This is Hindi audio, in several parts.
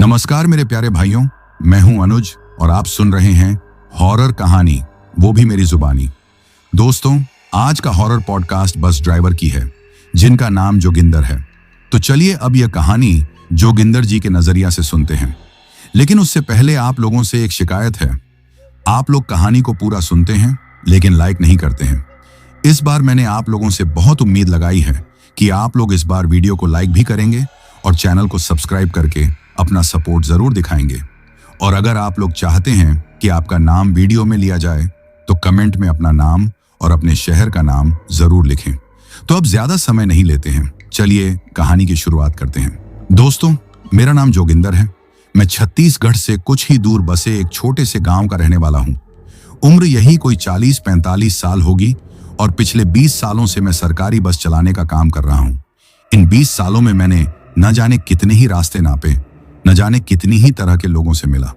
नमस्कार मेरे प्यारे भाइयों, मैं हूं अनुज और आप सुन रहे हैं हॉरर कहानी, वो भी मेरी जुबानी। दोस्तों, आज का हॉरर पॉडकास्ट बस ड्राइवर की है, जिनका नाम जोगिंदर है। तो चलिए अब यह कहानी जोगिंदर जी के नजरिया से सुनते हैं। लेकिन उससे पहले आप लोगों से एक शिकायत है। आप लोग कहानी को पूरा सुनते हैं लेकिन लाइक नहीं करते हैं। इस बार मैंने आप लोगों से बहुत उम्मीद लगाई है कि आप लोग इस बार वीडियो को लाइक भी करेंगे और चैनल को सब्सक्राइब करके अपना सपोर्ट जरूर दिखाएंगे। और अगर आप लोग चाहते हैं कि आपका नाम वीडियो में लिया जाए तो कमेंट में अपना नाम और अपने शहर का नाम जरूर लिखें। तो अब ज्यादा समय नहीं लेते हैं, चलिए कहानी की शुरुआत करते हैं। दोस्तों, मेरा नाम जोगिंदर है। मैं छत्तीसगढ़ से कुछ ही दूर बसे एक छोटे से गांव का रहने वाला हूं। उम्र यही कोई 40-45 साल होगी और पिछले 20 सालों से मैं सरकारी बस चलाने का काम कर रहा हूं। इन 20 सालों में मैंने न जाने कितने ही रास्ते नापे, न जाने कितनी ही तरह के लोगों से मिला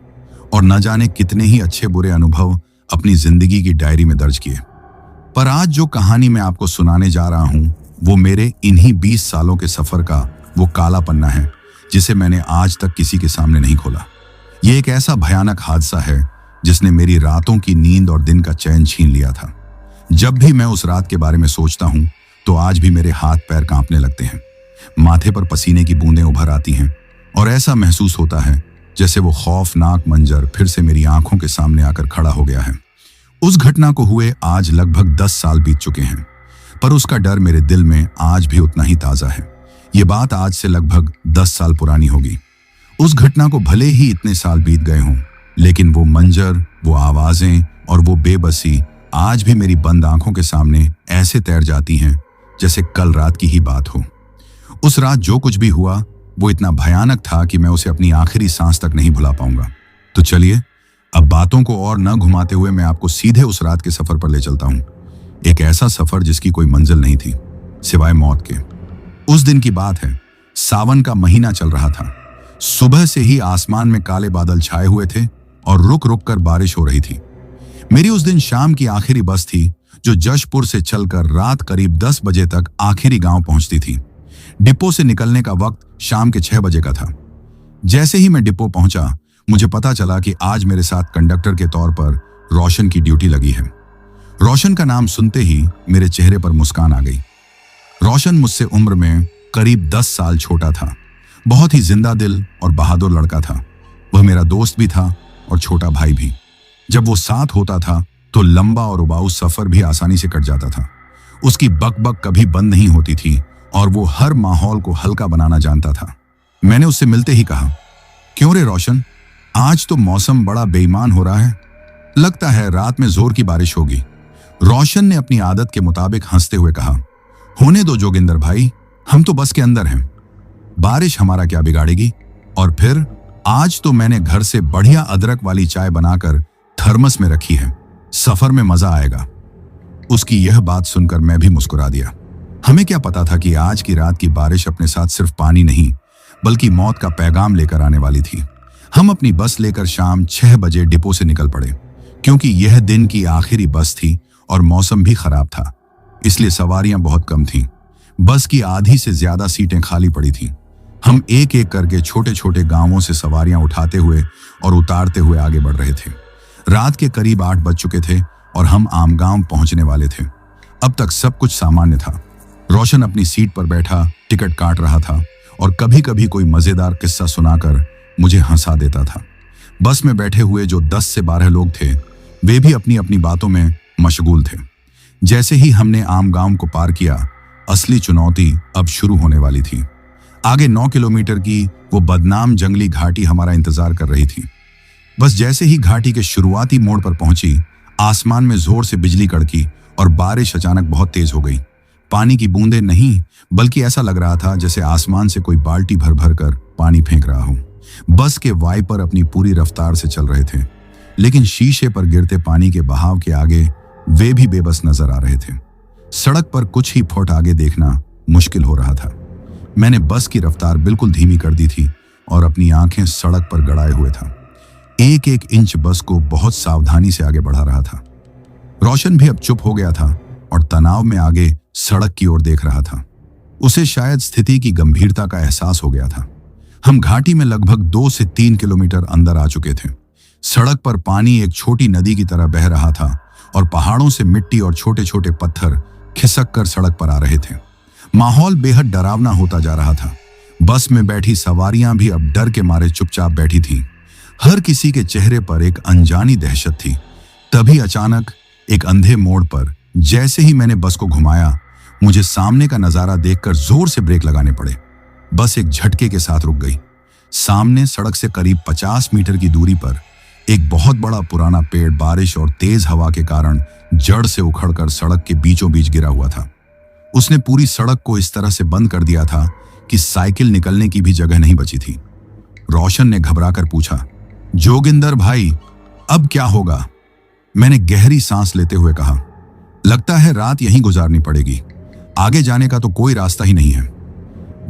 और न जाने कितने ही अच्छे बुरे अनुभव अपनी जिंदगी की डायरी में दर्ज किए। पर आज जो कहानी मैं आपको सुनाने जा रहा हूं, वो मेरे इन्हीं 20 सालों के सफर का वो काला पन्ना है जिसे मैंने आज तक किसी के सामने नहीं खोला। ये एक ऐसा भयानक हादसा है जिसने मेरी रातों की नींद और दिन का चैन छीन लिया था। जब भी मैं उस रात के बारे में सोचता हूं तो आज भी मेरे हाथ पैर कांपने लगते हैं। माथे पर पसीने की बूंदें उभर आती हैं और ऐसा महसूस होता है जैसे वो खौफनाक मंजर फिर से मेरी आंखों के सामने आकर खड़ा हो गया है। उस घटना को हुए आज लगभग 10 साल बीत चुके हैं, पर उसका डर मेरे दिल में आज भी उतना ही ताजा है। ये बात आज से लगभग 10 साल पुरानी होगी। उस घटना को भले ही इतने साल बीत गए हों, लेकिन वो मंजर, वो आवाजें और वो बेबसी आज भी मेरी बंद आंखों के सामने ऐसे तैर जाती हैं जैसे कल रात की ही बात हो। उस रात जो कुछ भी हुआ वो इतना भयानक था कि मैं उसे अपनी आखिरी सांस तक नहीं भुला पाऊंगा। तो चलिए अब बातों को और न घुमाते हुए मैं आपको सीधे उस रात के सफर पर ले चलता हूं। एक ऐसा सफर जिसकी कोई मंजिल नहीं थी सिवाय मौत के। उस दिन की बात है, सावन का महीना चल रहा था। सुबह से ही आसमान में काले बादल छाए हुए थे और रुक रुक कर बारिश हो रही थी। मेरी उस दिन शाम की आखिरी बस थी जो जशपुर से चलकर रात करीब 10 बजे तक आखिरी गांव पहुंचती थी। डिपो से निकलने का वक्त शाम के 6 बजे का था। जैसे ही मैं डिपो पहुंचा, मुझे पता चला कि आज मेरे साथ कंडक्टर के तौर पर रोशन की ड्यूटी लगी है। रोशन का नाम सुनते ही मेरे चेहरे पर मुस्कान आ गई। रोशन मुझसे उम्र में करीब 10 साल छोटा था। बहुत ही जिंदा दिल और बहादुर लड़का था। वह मेरा दोस्त भी था और छोटा भाई भी। जब वो साथ होता था तो लंबा और उबाऊ सफर भी आसानी से कट जाता था। उसकी बकबक कभी बंद नहीं होती थी और वो हर माहौल को हल्का बनाना जानता था। मैंने उससे मिलते ही कहा, क्यों रे रोशन, आज तो मौसम बड़ा बेईमान हो रहा है। लगता है रात में जोर की बारिश होगी। रोशन ने अपनी आदत के मुताबिक हंसते हुए कहा, होने दो जोगिंदर भाई, हम तो बस के अंदर हैं। बारिश हमारा क्या बिगाड़ेगी। और फिर आज तो मैंने घर से बढ़िया अदरक वाली चाय बनाकर थर्मस में रखी है, सफर में मजा आएगा। उसकी यह बात सुनकर मैं भी मुस्कुरा दिया। हमें क्या पता था कि आज की रात की बारिश अपने साथ सिर्फ पानी नहीं बल्कि मौत का पैगाम लेकर आने वाली थी। हम अपनी बस लेकर शाम 6 बजे डिपो से निकल पड़े। क्योंकि यह दिन की आखिरी बस थी और मौसम भी खराब था, इसलिए सवारियां बहुत कम थीं। बस की आधी से ज्यादा सीटें खाली पड़ी थीं। हम एक एक करके छोटे छोटे गांवों से सवारियां उठाते हुए और उतारते हुए आगे बढ़ रहे थे। रात के करीब 8 बज चुके थे और हम आमगांव पहुंचने वाले थे। अब तक सब कुछ सामान्य था। रोशन अपनी सीट पर बैठा टिकट काट रहा था और कभी कभी कोई मजेदार किस्सा सुनाकर मुझे हंसा देता था। बस में बैठे हुए जो 10 से 12 लोग थे, वे भी अपनी अपनी बातों में मशगूल थे। जैसे ही हमने आमगांव को पार किया, असली चुनौती अब शुरू होने वाली थी। आगे 9 किलोमीटर की वो बदनाम जंगली घाटी हमारा इंतजार कर रही थी। बस जैसे ही घाटी के शुरुआती मोड़ पर पहुंची, आसमान में जोर से बिजली कड़की और बारिश अचानक बहुत तेज हो गई। पानी की बूंदें नहीं, बल्कि ऐसा लग रहा था जैसे आसमान से कोई बाल्टी भर भर कर पानी फेंक रहा हो। बस के वाइपर अपनी पूरी रफ्तार से चल रहे थे, लेकिन शीशे पर गिरते पानी के बहाव के आगे वे भी बेबस नजर आ रहे थे। सड़क पर कुछ ही फुट आगे देखना मुश्किल हो रहा था। मैंने बस की रफ्तार बिल्कुल धीमी कर दी थी और अपनी आंखें सड़क पर गड़ाए हुए था। एक एक इंच बस को बहुत सावधानी से आगे बढ़ा रहा था। रोशन भी अब चुप हो गया था और तनाव में आगे सड़क की ओर देख रहा था। उसे शायद स्थिति की गंभीरता का एहसास हो गया था। हम घाटी में लगभग 2 से 3 किलोमीटर अंदर आ चुके थे। सड़क पर पानी एक छोटी नदी की तरह बह रहा था और पहाड़ों से मिट्टी और छोटे छोटे पत्थर खिसक कर सड़क पर आ रहे थे। माहौल बेहद डरावना होता जा रहा था। बस में बैठी सवारियां भी अब डर के मारे चुपचाप बैठी थीं। हर किसी के चेहरे पर एक अनजानी दहशत थी। तभी अचानक एक अंधे मोड़ पर जैसे ही मैंने बस को घुमाया, मुझे सामने का नजारा देखकर जोर से ब्रेक लगाने पड़े। बस एक झटके के साथ रुक गई। सामने सड़क से करीब 50 मीटर की दूरी पर एक बहुत बड़ा पुराना पेड़ बारिश और तेज हवा के कारण जड़ से उखड़कर सड़क के बीचों बीच गिरा हुआ था। उसने पूरी सड़क को इस तरह से बंद कर दिया था कि साइकिल निकलने की भी जगह नहीं बची थी। रोशन ने घबराकर पूछा, जोगिंदर भाई, अब क्या होगा? मैंने गहरी सांस लेते हुए कहा, लगता है रात यहीं गुजारनी पड़ेगी। आगे जाने का तो कोई रास्ता ही नहीं है।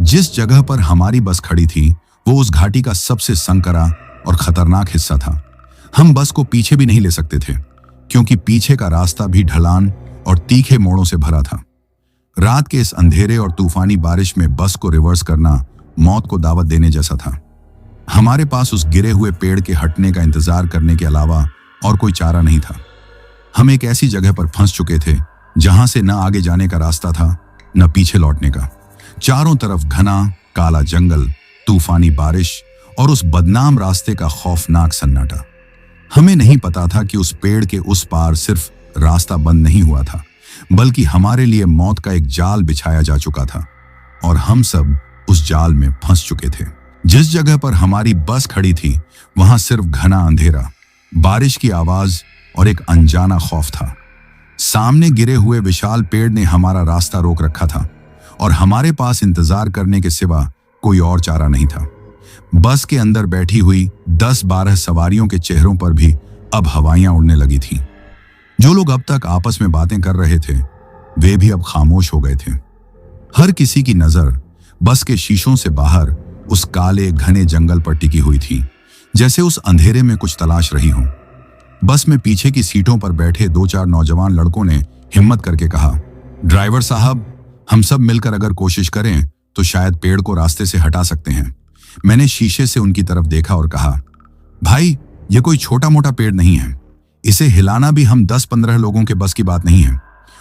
जिस जगह पर हमारी बस खड़ी थी वो उस घाटी का सबसे संकरा और खतरनाक हिस्सा था। हम बस को पीछे भी नहीं ले सकते थे क्योंकि पीछे का रास्ता भी ढलान और तीखे मोड़ों से भरा था। रात के इस अंधेरे और तूफानी बारिश में बस को रिवर्स करना मौत को दावत देने जैसा था। हमारे पास उस गिरे हुए पेड़ के हटने का इंतजार करने के अलावा और कोई चारा नहीं था। हम एक ऐसी जगह पर फंस चुके थे जहां से न आगे जाने का रास्ता था न पीछे लौटने का। चारों तरफ घना काला जंगल, तूफानी बारिश और उस बदनाम रास्ते का खौफनाक सन्नाटा। हमें नहीं पता था कि उस पेड़ के उस पार सिर्फ रास्ता बंद नहीं हुआ था, बल्कि हमारे लिए मौत का एक जाल बिछाया जा चुका था और हम सब उस जाल में फंस चुके थे। जिस जगह पर हमारी बस खड़ी थी वहां सिर्फ घना अंधेरा, बारिश की आवाज और एक अनजाना खौफ था। सामने गिरे हुए विशाल पेड़ ने हमारा रास्ता रोक रखा था और हमारे पास इंतजार करने के सिवा कोई और चारा नहीं था। बस के अंदर बैठी हुई 10-12 सवारियों के चेहरों पर भी अब हवाइयां उड़ने लगी थीं। जो लोग अब तक आपस में बातें कर रहे थे वे भी अब खामोश हो गए थे। हर किसी की नजर बस के शीशों से बाहर उस काले घने जंगल पर टिकी हुई थी, जैसे उस अंधेरे में कुछ तलाश रही हो। बस में पीछे की सीटों पर बैठे 2-4 नौजवान लड़कों ने हिम्मत करके कहा, ड्राइवर साहब, हम सब मिलकर अगर कोशिश करें तो शायद पेड़ को रास्ते से हटा सकते हैं। मैंने शीशे से उनकी तरफ देखा और कहा, भाई, ये कोई छोटा मोटा पेड़ नहीं है। इसे हिलाना भी हम 10-15 लोगों के बस की बात नहीं है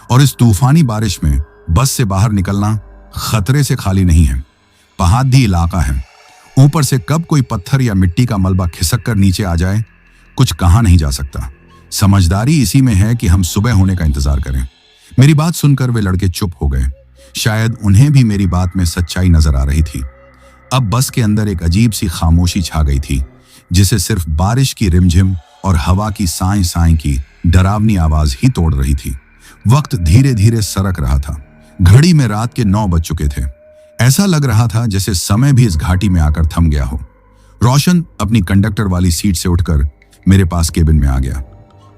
और इस तूफानी बारिश में बस से बाहर निकलना खतरे से खाली नहीं है। पहाड़ी इलाका है, ऊपर से कब कोई पत्थर या मिट्टी का मलबा खिसक कर नीचे आ जाए कुछ कहा नहीं जा सकता। समझदारी इसी में है कि हम सुबह होने का इंतजार करें। मेरी बात सुनकर वे लड़के चुप हो गए। शायद उन्हें भी मेरी बात में सच्चाई नजर आ रही थी। अब बस के अंदर एक अजीब सी खामोशी छा गई थी, जिसे सिर्फ बारिश की रिमझिम और हवा की साएं साएं की डरावनी आवाज ही तोड़ रही थी। वक्त धीरे धीरे सरक रहा था। घड़ी में रात के 9 बज चुके थे। ऐसा लग रहा था जैसे समय भी इस घाटी में आकर थम गया हो। रोशन अपनी कंडक्टर वाली सीट से उठकर मेरे पास केबिन में आ गया।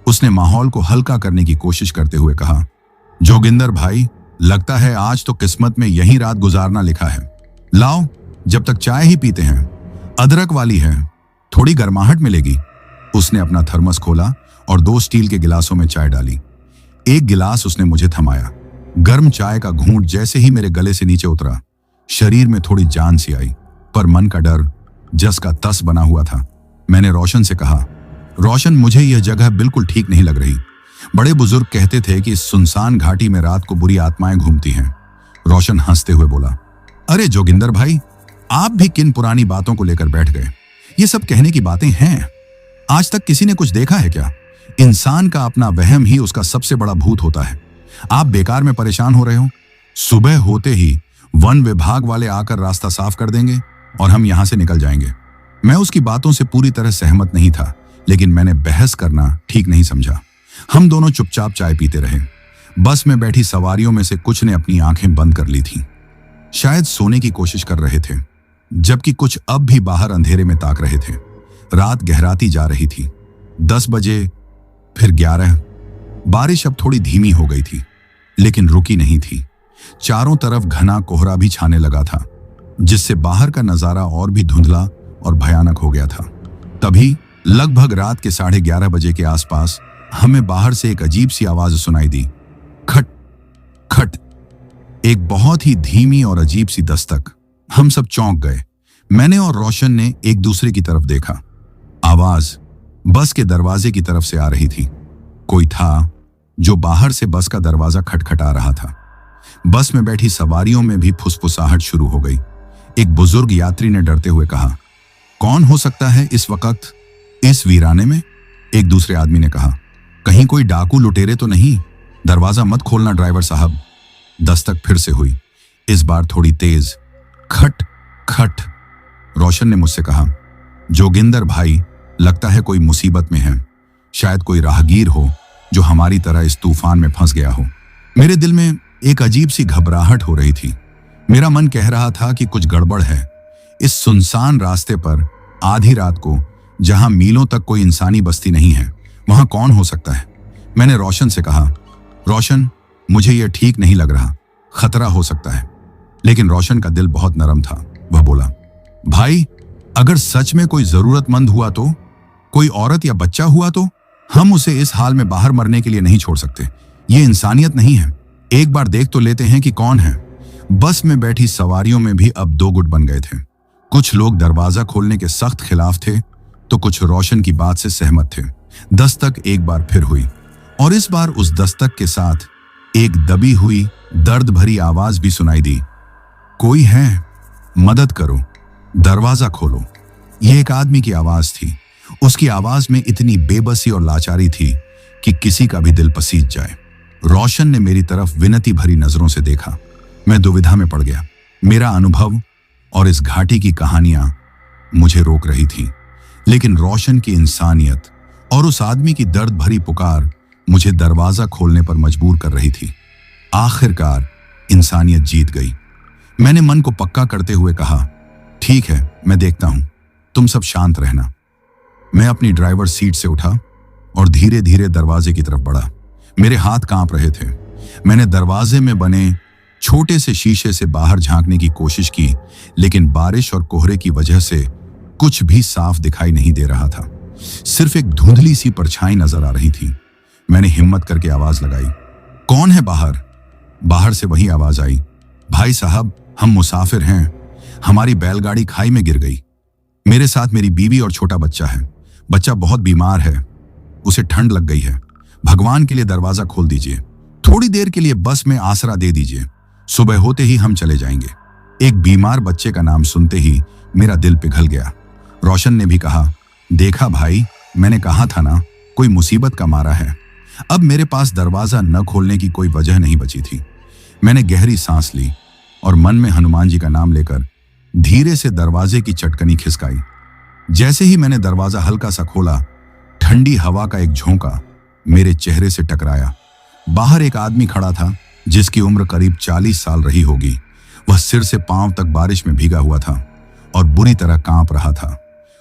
उसने माहौल को हल्का करने की कोशिश करते हुए कहा, जोगिंदर भाई, लगता है आज तो किस्मत में यही रात गुजारना लिखा है। लाओ, जब तक चाय ही पीते हैं, अदरक वाली है, थोड़ी गर्माहट मिलेगी। उसने अपना थर्मस खोला और 2 स्टील के गिलासों में चाय डाली। एक गिलास उसने मुझे थमाया। गर्म चाय का घूंट जैसे ही मेरे गले से नीचे उतरा, शरीर में थोड़ी जान सी आई, पर मन का डर जस का तस बना हुआ था। मैंने रोशन से कहा, रोशन, मुझे यह जगह बिल्कुल ठीक नहीं लग रही। बड़े बुजुर्ग कहते थे कि इस सुनसान घाटी में रात को बुरी आत्माएं घूमती हैं। रोशन हंसते हुए बोला, अरे जोगिंदर भाई, आप भी किन पुरानी बातों को लेकर बैठ गए? ये सब कहने की बातें हैं। आज तक किसी ने कुछ देखा है क्या? इंसान का अपना वहम ही उसका सबसे बड़ा भूत होता है। आप बेकार में परेशान हो रहे हो। सुबह होते ही वन विभाग वाले आकर रास्ता साफ कर देंगे और हम यहां से निकल जाएंगे। मैं उसकी बातों से पूरी तरह सहमत नहीं था, लेकिन मैंने बहस करना ठीक नहीं समझा। हम दोनों चुपचाप चाय पीते रहे। बस में बैठी सवारियों में से कुछ ने अपनी आंखें बंद कर ली थीं, शायद सोने की कोशिश कर रहे थे, जबकि कुछ अब भी बाहर अंधेरे में ताक रहे थे। रात गहराती जा रही थी। 10 बजे, फिर 11। बारिश अब थोड़ी धीमी हो गई थी, लेकिन रुकी नहीं थी। चारों तरफ घना कोहरा भी छाने लगा था, जिससे बाहर का नजारा और भी धुंधला और भयानक हो गया था। तभी लगभग रात के 11:30 बजे के आसपास हमें बाहर से एक अजीब सी आवाज सुनाई दी। खट खट, एक बहुत ही धीमी और अजीब सी दस्तक। हम सब चौंक गए। मैंने और रोशन ने एक दूसरे की तरफ देखा। आवाज बस के दरवाजे की तरफ से आ रही थी। कोई था जो बाहर से बस का दरवाजा खटखटा रहा था। बस में बैठी सवारियों में भी फुसफुसाहट शुरू हो गई। एक बुजुर्ग यात्री ने डरते हुए कहा, कौन हो सकता है इस वक्त इस वीराने में? एक दूसरे आदमी ने कहा, कहीं कोई डाकू लुटेरे तो नहीं? दरवाजा मत खोलना ड्राइवर साहब। दस्तक फिर से हुई, इस बार थोड़ी तेज। खट खट। रोशन ने मुझसे कहा, जोगिंदर भाई, लगता है कोई मुसीबत में है। शायद कोई राहगीर हो जो हमारी तरह इस तूफान में फंस गया हो। मेरे दिल में एक अजीब सी घबराहट हो रही थी। मेरा मन कह रहा था कि कुछ गड़बड़ है। इस सुनसान रास्ते पर आधी रात को, जहां मीलों तक कोई इंसानी बस्ती नहीं है, वहां कौन हो सकता है? मैंने रोशन से कहा, रोशन, मुझे यह ठीक नहीं लग रहा, खतरा हो सकता है। लेकिन रोशन का दिल बहुत नरम था। वह बोला, भाई, अगर सच में कोई जरूरतमंद हुआ तो, कोई औरत या बच्चा हुआ तो, हम उसे इस हाल में बाहर मरने के लिए नहीं छोड़ सकते। ये इंसानियत नहीं है। एक बार देख तो लेते हैं कि कौन है। बस में बैठी सवारियों में भी अब दो गुट बन गए थे। कुछ लोग दरवाजा खोलने के सख्त खिलाफ थे तो कुछ रोशन की बात से सहमत थे। दस्तक एक बार फिर हुई और इस बार उस दस्तक के साथ एक दबी हुई दर्द भरी आवाज भी सुनाई दी, कोई है? मदद करो, दरवाजा खोलो। यह एक आदमी की आवाज थी। उसकी आवाज में इतनी बेबसी और लाचारी थी कि किसी का भी दिल पसीज जाए। रोशन ने मेरी तरफ विनती भरी नजरों से देखा। मैं दुविधा में पड़ गया। मेरा अनुभव और इस घाटी की कहानियां मुझे रोक रही थी, लेकिन रोशन की इंसानियत और उस आदमी की दर्द भरी पुकार मुझे दरवाजा खोलने पर मजबूर कर रही थी। आखिरकार इंसानियत जीत गई। मैंने मन को पक्का करते हुए कहा, ठीक है, मैं देखता हूं, तुम सब शांत रहना। मैं अपनी ड्राइवर सीट से उठा और धीरे धीरे दरवाजे की तरफ बढ़ा। मेरे हाथ कांप रहे थे। मैंने दरवाजे में बने छोटे से शीशे से बाहर झांकने की कोशिश की, लेकिन बारिश और कोहरे की वजह से कुछ भी साफ दिखाई नहीं दे रहा था। सिर्फ एक धुंधली सी परछाई नजर आ रही थी। मैंने हिम्मत करके आवाज लगाई, कौन है बाहर? बाहर से वही आवाज आई, भाई साहब, हम मुसाफिर हैं, हमारी बैलगाड़ी खाई में गिर गई। मेरे साथ मेरी बीवी और छोटा बच्चा है। बच्चा बहुत बीमार है, उसे ठंड लग गई है। भगवान के लिए दरवाजा खोल दीजिए। थोड़ी देर के लिए बस में आसरा दे दीजिए। सुबह होते ही हम चले जाएंगे। एक बीमार बच्चे का नाम सुनते ही मेरा दिल पिघल गया। रोशन ने भी कहा, देखा भाई, मैंने कहा था ना, कोई मुसीबत का मारा है। अब मेरे पास दरवाजा न खोलने की कोई वजह नहीं बची थी। मैंने गहरी सांस ली और मन में हनुमान जी का नाम लेकर धीरे से दरवाजे की चटकनी खिसकाई। जैसे ही मैंने दरवाजा हल्का सा खोला, ठंडी हवा का एक झोंका मेरे चेहरे से टकराया। बाहर एक आदमी खड़ा था जिसकी उम्र करीब 40 साल रही होगी। वह सिर से पांव तक बारिश में भीगा हुआ था और बुरी तरह कांप रहा था।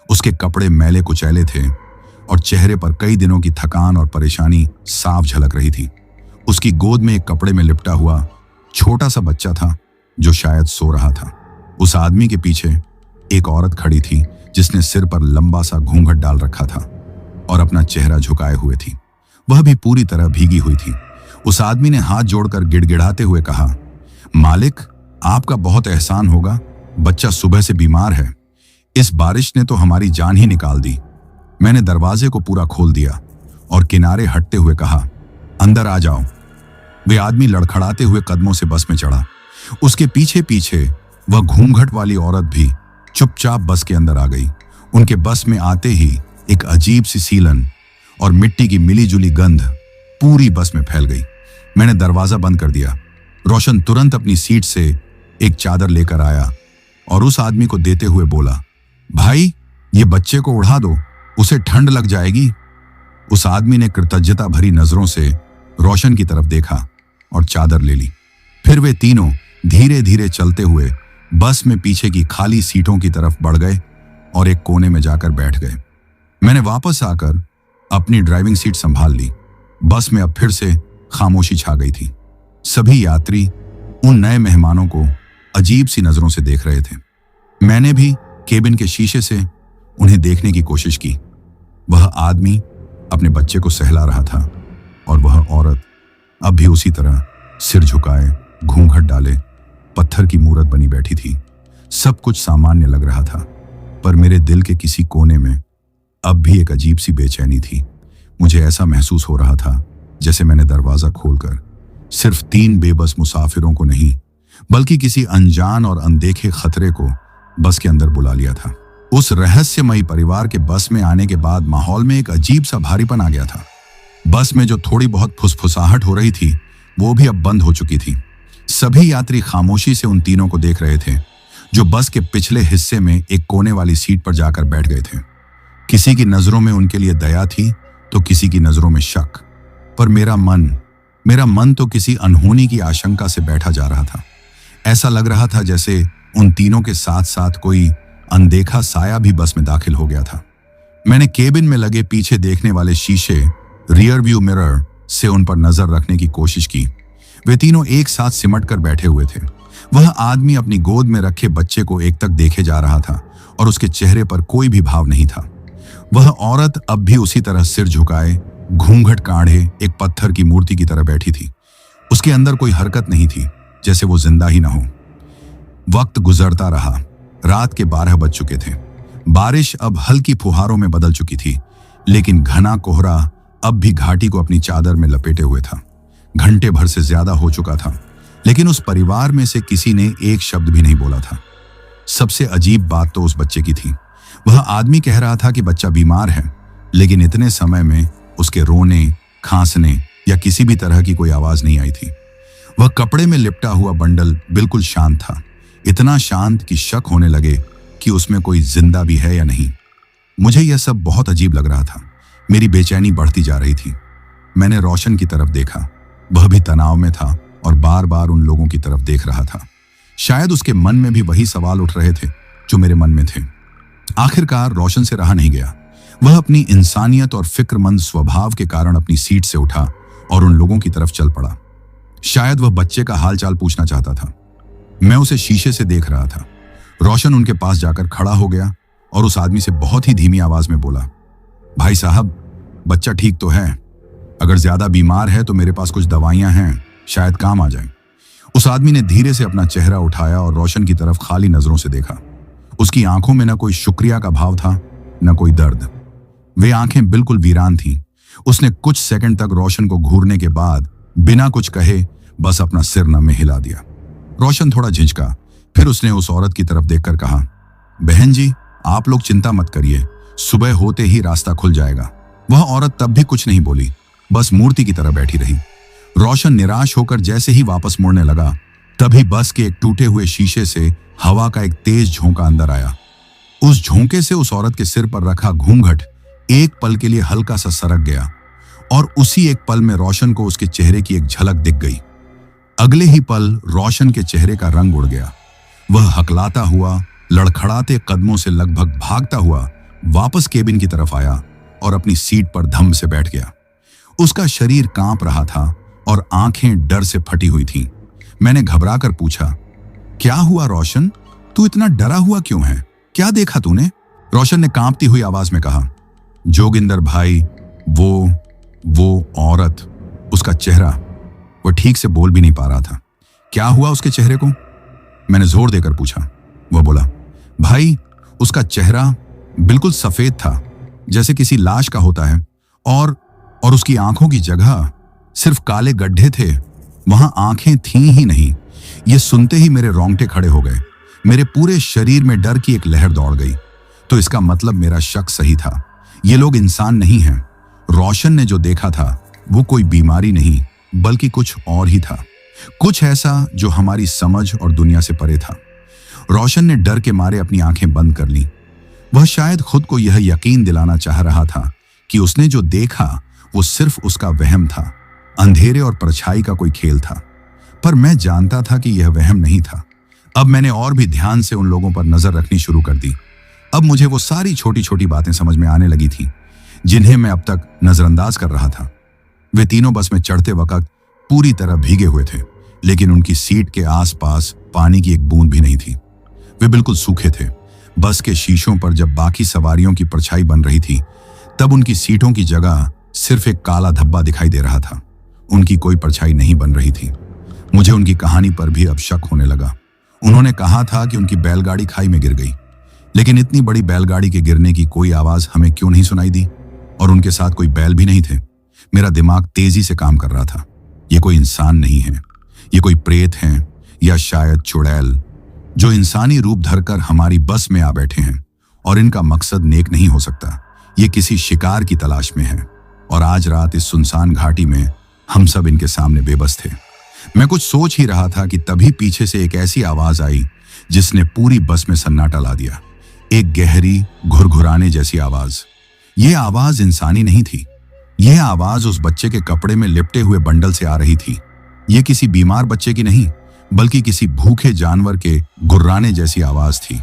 उसके कपड़े मैले कुचैले थे और चेहरे पर कई दिनों की थकान और परेशानी साफ झलक रही थी। उसकी गोद में एक कपड़े में लिपटा हुआ छोटा सा बच्चा था जो शायद सो रहा था। उस आदमी के पीछे एक औरत खड़ी थी जिसने सिर पर लंबा सा घूंघट डाल रखा था और अपना चेहरा झुकाए हुए थी। वह भी पूरी तरह भीगी हुई थी। उस आदमी ने हाथ जोड़कर गिड़गिड़ाते हुए कहा, मालिक, आपका बहुत एहसान होगा, बच्चा सुबह से बीमार है। इस बारिश ने तो हमारी जान ही निकाल दी। मैंने दरवाजे को पूरा खोल दिया और किनारे हटते हुए कहा, अंदर आ जाओ। वे आदमी लड़खड़ाते हुए कदमों से बस में चढ़ा। उसके पीछे पीछे वह घूंघट वाली औरत भी चुपचाप बस के अंदर आ गई। उनके बस में आते ही एक अजीब सी सीलन और मिट्टी की मिलीजुली गंध पूरी बस में फैल गई। मैंने दरवाजा बंद कर दिया। रोशन तुरंत अपनी सीट से एक चादर लेकर आया और उस आदमी को देते हुए बोला, भाई, ये बच्चे को उड़ा दो, उसे ठंड लग जाएगी। उस आदमी ने कृतज्ञता भरी नजरों से रोशन की तरफ देखा और चादर ले ली। फिर वे तीनों धीरे धीरे चलते हुए बस में पीछे की खाली सीटों की तरफ बढ़ गए और एक कोने में जाकर बैठ गए। मैंने वापस आकर अपनी ड्राइविंग सीट संभाल ली। बस में अब फिर से खामोशी छा गई थी। सभी यात्री उन नए मेहमानों को अजीब सी नजरों से देख रहे थे। मैंने भी केबिन के शीशे से उन्हें देखने की कोशिश की। वह आदमी अपने बच्चे को सहला रहा था और वह औरत अब भी उसी तरह सिर झुकाए, घूंघट डाले, पत्थर की मूरत बनी बैठी थी। सब कुछ सामान्य लग रहा था, पर मेरे दिल के किसी कोने में अब भी एक अजीब सी बेचैनी थी। मुझे ऐसा महसूस हो रहा था जैसे मैंने दरवाजा खोलकर सिर्फ 3 बेबस मुसाफिरों को नहीं, बल्कि किसी अनजान और अनदेखे खतरे को बस के अंदर बुला लिया था। उस रहस्यमयी परिवार के बस में आने के बाद माहौल में एक अजीब सा भारीपन आ गया था। बस में जो थोड़ी बहुत फुसफुसाहट हो रही थी, वो भी अब बंद हो चुकी थी। सभी यात्री खामोशी से उन तीनों को देख रहे थे, जो बस के पिछले हिस्से में एक कोने वाली सीट पर जाकर बैठ गए थे। किसी की नजरों में उनके लिए दया थी तो किसी की नजरों में शक, पर मेरा मन तो किसी अनहोनी की आशंका से बैठा जा रहा था। ऐसा लग रहा था जैसे उन तीनों के साथ साथ कोई अनदेखा साया भी बस में दाखिल हो गया था। मैंने केबिन में लगे पीछे देखने वाले शीशे, रियर व्यू मिरर से उन पर नजर रखने की कोशिश की। वे तीनों एक साथ सिमट कर बैठे हुए थे। वह आदमी अपनी गोद में रखे बच्चे को एकटक देखे जा रहा था और उसके चेहरे पर कोई भी भाव नहीं था। वह औरत अब भी उसी तरह सिर झुकाए, घूंघट काढ़े एक पत्थर की मूर्ति की तरह बैठी थी। उसके अंदर कोई हरकत नहीं थी, जैसे वो जिंदा ही ना हो। वक्त गुजरता रहा। रात के 12 बज चुके थे। बारिश अब हल्की फुहारों में बदल चुकी थी, लेकिन घना कोहरा अब भी घाटी को अपनी चादर में लपेटे हुए था। घंटे भर से ज्यादा हो चुका था, लेकिन उस परिवार में से किसी ने एक शब्द भी नहीं बोला था। सबसे अजीब बात तो उस बच्चे की थी। वह आदमी कह रहा था कि बच्चा बीमार है, लेकिन इतने समय में उसके रोने, खांसने या किसी भी तरह की कोई आवाज नहीं आई थी। वह कपड़े में लिपटा हुआ बंडल बिल्कुल शांत था, इतना शांत कि शक होने लगे कि उसमें कोई जिंदा भी है या नहीं। मुझे यह सब बहुत अजीब लग रहा था। मेरी बेचैनी बढ़ती जा रही थी। मैंने रोशन की तरफ देखा। वह भी तनाव में था और बार बार उन लोगों की तरफ देख रहा था। शायद उसके मन में भी वही सवाल उठ रहे थे जो मेरे मन में थे। आखिरकार रोशन से रहा नहीं गया। वह अपनी इंसानियत और फिक्रमंद स्वभाव के कारण अपनी सीट से उठा और उन लोगों की तरफ चल पड़ा। शायद वह बच्चे का हालचाल पूछना चाहता था। मैं उसे शीशे से देख रहा था। रोशन उनके पास जाकर खड़ा हो गया और उस आदमी से बहुत ही धीमी आवाज में बोला, भाई साहब, बच्चा ठीक तो है। अगर ज्यादा बीमार है तो मेरे पास कुछ दवाइयां हैं, शायद काम आ जाएं। उस आदमी ने धीरे से अपना चेहरा उठाया और रोशन की तरफ खाली नजरों से देखा। उसकी आंखों में न कोई शुक्रिया का भाव था, न कोई दर्द। वे आंखें बिल्कुल वीरान थीं। उसने कुछ सेकंड तक रोशन को घूरने के बाद बिना कुछ कहे बस अपना सिर न में हिला दिया। रोशन थोड़ा झिझका, फिर उसने उस औरत की तरफ देखकर कहा, बहन जी, आप लोग चिंता मत करिए, सुबह होते ही रास्ता खुल जाएगा। वह औरत तब भी कुछ नहीं बोली, बस मूर्ति की तरह बैठी रही। रोशन निराश होकर जैसे ही वापस मुड़ने लगा, तभी बस के एक टूटे हुए शीशे से हवा का एक तेज झोंका अंदर आया। उस झोंके से उस औरत के सिर पर रखा घूंघट एक पल के लिए हल्का सा सरक गया और उसी एक पल में रोशन को उसके चेहरे की एक झलक दिख गई। अगले ही पल रोशन के चेहरे का रंग उड़ गया। वह हकलाता हुआ, लड़खड़ाते कदमों से लगभग भागता हुआ वापस केबिन की तरफ आया और अपनी सीट पर धम से बैठ गया। उसका शरीर कांप रहा था और आंखें डर से फटी हुई थीं। मैंने घबराकर पूछा, क्या हुआ रोशन? तू इतना डरा हुआ क्यों है? क्या देखा तूने? रोशन ने कांपती हुई आवाज में कहा, जोगिंदर भाई, वो औरत, उसका चेहरा। वह ठीक से बोल भी नहीं पा रहा था। क्या हुआ उसके चेहरे को? मैंने जोर देकर पूछा। वह बोला, भाई, उसका चेहरा बिल्कुल सफेद था, जैसे किसी लाश का होता है, और उसकी आंखों की जगह सिर्फ काले गड्ढे थे। वहां आंखें थीं ही नहीं। यह सुनते ही मेरे रोंगटे खड़े हो गए। मेरे पूरे शरीर में डर की एक लहर दौड़ गई। तो इसका मतलब मेरा शक सही था। ये लोग इंसान नहीं हैं। रोशन ने जो देखा था वो कोई बीमारी नहीं, बल्कि कुछ और ही था, कुछ ऐसा जो हमारी समझ और दुनिया से परे था। रोशन ने डर के मारे अपनी आंखें बंद कर लीं। वह शायद खुद को यह यकीन दिलाना चाह रहा था कि उसने जो देखा वो सिर्फ उसका वहम था, अंधेरे और परछाई का कोई खेल था। पर मैं जानता था कि यह वहम नहीं था। अब मैंने और भी ध्यान से उन लोगों पर नजर रखनी शुरू कर दी। अब मुझे वो सारी छोटी छोटी बातें समझ में आने लगी थीं, जिन्हें मैं अब तक नजरअंदाज कर रहा था। वे तीनों बस में चढ़ते वक्त पूरी तरह भीगे हुए थे, लेकिन उनकी सीट के आसपास पानी की एक बूंद भी नहीं थी। वे बिल्कुल सूखे थे। बस के शीशों पर जब बाकी सवारियों की परछाई बन रही थी, तब उनकी सीटों की जगह सिर्फ एक काला धब्बा दिखाई दे रहा था। उनकी कोई परछाई नहीं बन रही थी। मुझे उनकी कहानी पर भी अब शक होने लगा। उन्होंने कहा था कि उनकी बैलगाड़ी खाई में गिर गई, लेकिन इतनी बड़ी बैलगाड़ी के गिरने की कोई आवाज हमें क्यों नहीं सुनाई दी? और उनके साथ कोई बैल भी नहीं थे। मेरा दिमाग तेजी से काम कर रहा था। ये कोई इंसान नहीं है, ये कोई प्रेत हैं या शायद चुड़ैल, जो इंसानी रूप धरकर हमारी बस में आ बैठे हैं। और इनका मकसद नेक नहीं हो सकता। ये किसी शिकार की तलाश में है। और आज रात इस सुनसान घाटी में हम सब इनके सामने बेबस थे। मैं कुछ सोच ही रहा था कि तभी पीछे से एक ऐसी आवाज आई जिसने पूरी बस में सन्नाटा ला दिया। एक गहरी घुरघुराने जैसी आवाज। यह आवाज इंसानी नहीं थी। यह आवाज उस बच्चे के कपड़े में लिपटे हुए बंडल से आ रही थी। यह किसी बीमार बच्चे की नहीं, बल्कि किसी भूखे जानवर के गुर्राने जैसी आवाज थी।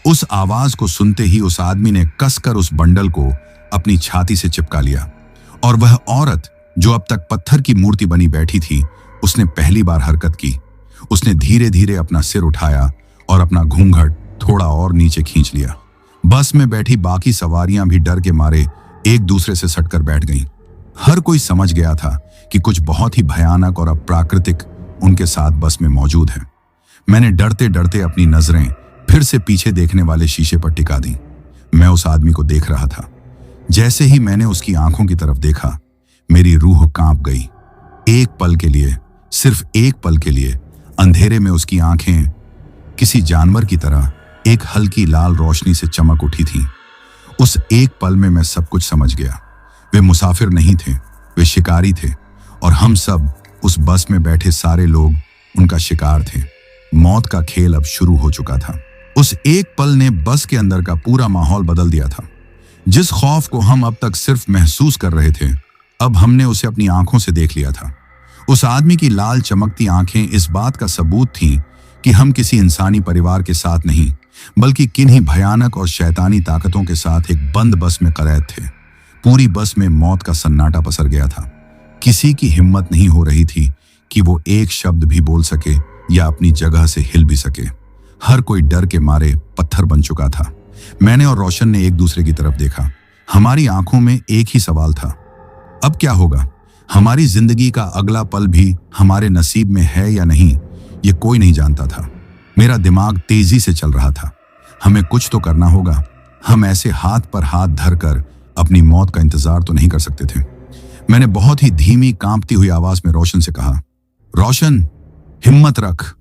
उस आवाज को सुनते ही उस आदमी ने कसकर उस बंडल को अपनी छाती से चिपका लिया। और वह औरत जो अब तक पत्थर की मूर्ति बनी बैठी थी, उसने पहली बार हरकत की। उसने धीरे धीरे अपना सिर उठाया और अपना घूंघट थोड़ा और नीचे खींच लिया। बस में बैठी बाकी सवारियां भी डर के मारे एक दूसरे से सटकर बैठ गईं। हर कोई समझ गया था कि कुछ बहुत ही भयानक और अप्राकृतिक उनके साथ बस में मौजूद है। मैंने डरते डरते अपनी नजरें फिर से पीछे देखने वाले शीशे पर टिका दी। मैं उस आदमी को देख रहा था। जैसे ही मैंने उसकी आंखों की तरफ देखा, मेरी रूह कांप गई। एक पल के लिए, सिर्फ एक पल के लिए, अंधेरे में उसकी आंखें किसी जानवर की तरह एक हल्की लाल रोशनी से चमक उठी थीं। उस एक पल में मैं सब कुछ समझ गया। वे मुसाफिर नहीं थे, वे शिकारी थे। और हम सब उस बस में बैठे सारे लोग उनका शिकार थे। मौत का खेल अब शुरू हो चुका था। उस एक पल ने बस के अंदर का पूरा माहौल बदल दिया था। जिस खौफ को हम अब तक सिर्फ महसूस कर रहे थे, अब हमने उसे अपनी आंखों से देख लिया था। उस आदमी की लाल चमकती आंखें इस बात का सबूत थीं कि हम किसी इंसानी परिवार के साथ नहीं, बल्कि किन्हीं भयानक और शैतानी ताकतों के साथ एक बंद बस में कैद थे। पूरी बस में मौत का सन्नाटा पसर गया था। किसी की हिम्मत नहीं हो रही थी कि वो एक शब्द भी बोल सके या अपनी जगह से हिल भी सके। हर कोई डर के मारे पत्थर बन चुका था। मैंने और रोशन ने एक दूसरे की तरफ देखा। हमारी आंखों में एक ही सवाल था, अब क्या होगा? हमारी जिंदगी का अगला पल भी हमारे नसीब में है या नहीं, ये कोई नहीं जानता था। मेरा दिमाग तेजी से चल रहा था। हमें कुछ तो करना होगा। हम ऐसे हाथ पर हाथ धरकर अपनी मौत का इंतजार तो नहीं कर सकते थे। मैंने बहुत ही धीमी कांपती हुई आवाज में रोशन से कहा, रोशन, हिम्मत रख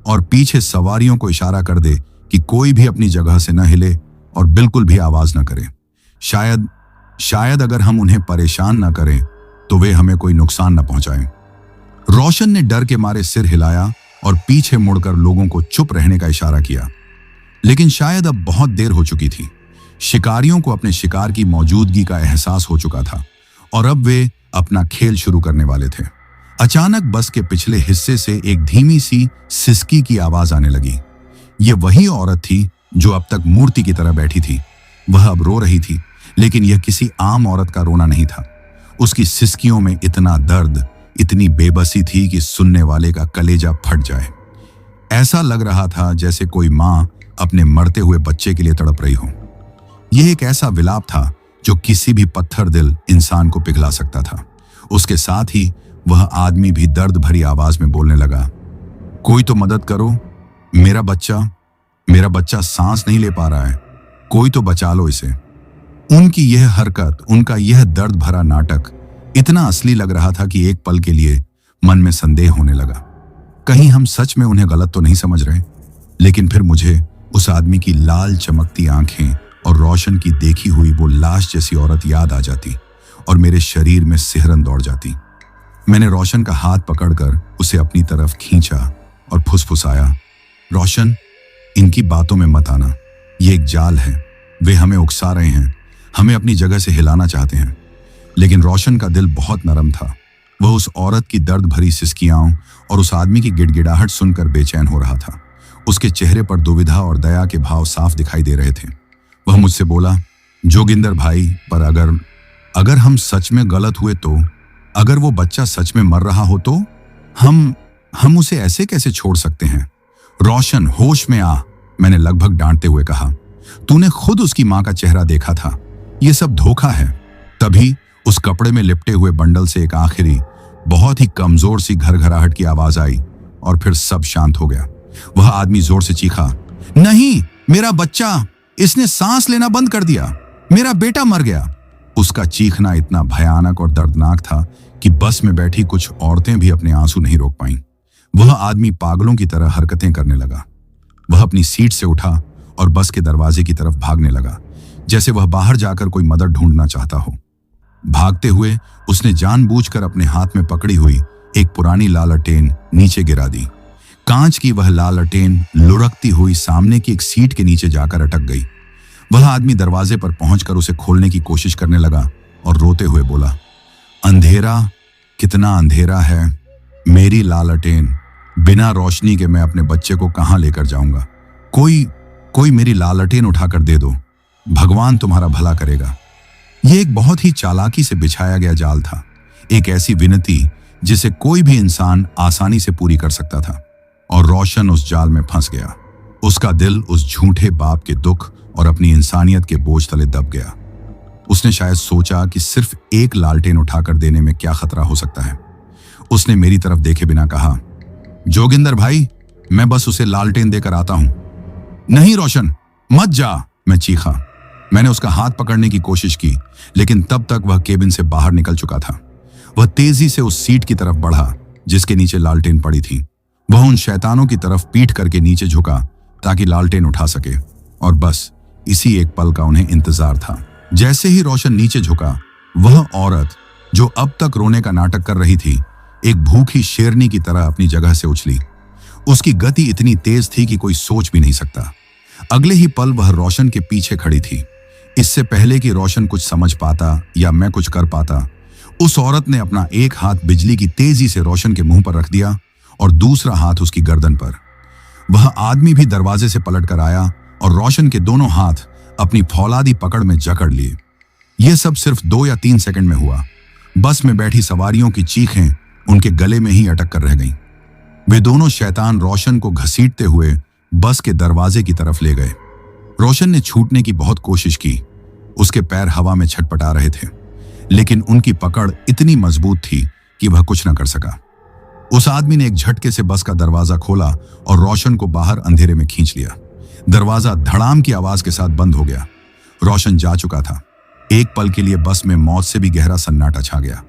और पीछे सवारियों को इशारा कर दे कि कोई भी अपनी जगह से न हिले और बिल्कुल भी आवाज न करे। शायद अगर हम उन्हें परेशान न करें तो वे हमें कोई नुकसान न पहुंचाएं। रोशन ने डर के मारे सिर हिलाया और पीछे मुड़कर लोगों को चुप रहने का इशारा किया। लेकिन शायद अब बहुत देर हो चुकी थी। शिकारियों को अपने शिकार की मौजूदगी का एहसास हो चुका था और अब वे अपना खेल शुरू करने वाले थे। अचानक बस के पिछले हिस्से से एक धीमी सी सिसकी की आवाज आने लगी। यह वही औरत थी जो अब तक मूर्ति की तरह बैठी थी। वह अब रो रही थी, लेकिन यह किसी आम औरत का रोना नहीं था। उसकी सिसकियों में इतना दर्द, इतनी बेबसी थी कि सुनने वाले का कलेजा फट जाए। ऐसा लग रहा था जैसे कोई मां अपने मरते हुए बच्चे के लिए तड़प रही हो। यह एक ऐसा विलाप था जो किसी भी पत्थर दिल इंसान को पिघला सकता था। उसके साथ ही वह आदमी भी दर्द भरी आवाज में बोलने लगा, कोई तो मदद करो, मेरा बच्चा सांस नहीं ले पा रहा है, कोई तो बचा लो इसे। उनकी यह हरकत, उनका यह दर्द भरा नाटक इतना असली लग रहा था कि एक पल के लिए मन में संदेह होने लगा, कहीं हम सच में उन्हें गलत तो नहीं समझ रहे। लेकिन फिर मुझे उस आदमी की लाल चमकती आंखें और रोशन की देखी हुई वो लाश जैसी औरत याद आ जाती और मेरे शरीर में सिहरन दौड़ जाती। मैंने रोशन का हाथ पकड़कर उसे अपनी तरफ खींचा और फुसफुसाया, रोशन, इनकी बातों में मत आना, ये एक जाल है। वे हमें उकसा रहे हैं, हमें अपनी जगह से हिलाना चाहते हैं। लेकिन रोशन का दिल बहुत नरम था। वह उस औरत की दर्द भरी सिसकियां और उस आदमी की गिड़गिड़ाहट सुनकर बेचैन हो रहा था। उसके चेहरे पर दुविधा और दया के भाव साफ दिखाई दे रहे थे। वह मुझसे बोला, जोगिंदर भाई, पर अगर हम सच में गलत हुए तो, अगर वो बच्चा सच में मर रहा हो तो हम उसे ऐसे कैसे छोड़ सकते हैं? रोशन, होश में आ, मैंने लगभग डांटते हुए कहा। तूने खुद उसकी मां का चेहरा देखा था, ये सब धोखा है। तभी उस कपड़े में लिपटे हुए बंडल से एक आखिरी बहुत ही कमजोर सी घरघराहट की आवाज आई और फिर सब शांत हो गया। वह आदमी जोर से चीखा, नहीं, मेरा बच्चा, इसने सांस लेना बंद कर दिया, मेरा बेटा मर गया। उसका चीखना इतना भयानक और दर्दनाक था कि बस में बैठी कुछ औरतें भी अपने आंसू नहीं रोक पाईं। वह आदमी पागलों की तरह हरकतें करने लगा। वह अपनी सीट से उठा और बस के दरवाजे की तरफ भागने लगा, जैसे वह बाहर जाकर कोई मदद ढूंढना चाहता हो। भागते हुए उसने जानबूझकर अपने हाथ में पकड़ी हुई एक पुरानी लालटेन नीचे गिरा दी। कांच की वह लालटेन लुढ़कती हुई सामने की एक सीट के नीचे जाकर अटक गई। वह आदमी दरवाजे पर पहुंचकर उसे खोलने की कोशिश करने लगा और रोते हुए बोला, अंधेरा, कितना अंधेरा है, मेरी लालटेन, बिना रोशनी के मैं अपने बच्चे को कहां लेकर जाऊंगा। कोई मेरी लालटेन उठाकर दे दो, भगवान तुम्हारा भला करेगा। यह एक बहुत ही चालाकी से बिछाया गया जाल था, एक ऐसी विनती जिसे कोई भी इंसान आसानी से पूरी कर सकता था। और रोशन उस जाल में फंस गया। उसका दिल उस झूठे बाप के दुख और अपनी इंसानियत के बोझ तले दब गया। उसने शायद सोचा कि सिर्फ एक लालटेन उठाकर देने में क्या खतरा हो सकता है। उसने मेरी तरफ देखे बिना कहा, जोगिंदर भाई, मैं बस उसे लालटेन देकर आता हूं। नहीं रोशन, मत जा, मैं चीखा। मैंने उसका हाथ पकड़ने की कोशिश की, लेकिन तब तक वह केबिन से बाहर निकल चुका था। वह तेजी से उस सीट की तरफ बढ़ा जिसके नीचे लालटेन पड़ी थी। वह उन शैतानों की तरफ पीठ करके नीचे झुका ताकि लालटेन उठा सके, और बस इसी एक पल का उन्हें इंतजार था। जैसे ही रोशन नीचे झुका, वह औरत जो अब तक रोने का नाटक कर रही थी, एक भूखी शेरनी की तरह अपनी जगह से उछली। उसकी गति इतनी तेज थी कि कोई सोच भी नहीं सकता। अगले ही पल वह रोशन के पीछे खड़ी थी। इससे पहले कि रोशन कुछ समझ पाता या मैं कुछ कर पाता, उस औरत ने अपना एक हाथ बिजली की तेजी से रोशन के मुंह पर रख दिया और दूसरा हाथ उसकी गर्दन पर। वह आदमी भी दरवाजे से पलट कर आया और रोशन के दोनों हाथ अपनी फौलादी पकड़ में जकड़ लिए। यह सब सिर्फ 2 या 3 सेकंड में हुआ। बस में बैठी सवारियों की चीखें उनके गले में ही अटक कर रह गईं। वे दोनों शैतान रोशन को घसीटते हुए बस के दरवाजे की तरफ ले गए। रोशन ने छूटने की बहुत कोशिश की। उसके पैर हवा में छटपटा रहे थे, लेकिन उनकी पकड़ इतनी मजबूत थी कि वह कुछ न कर सका। उस आदमी ने एक झटके से बस का दरवाजा खोला और रोशन को बाहर अंधेरे में खींच लिया। दरवाजा धड़ाम की आवाज के साथ बंद हो गया। रोशन जा चुका था। एक पल के लिए बस में मौत से भी गहरा सन्नाटा छा गया।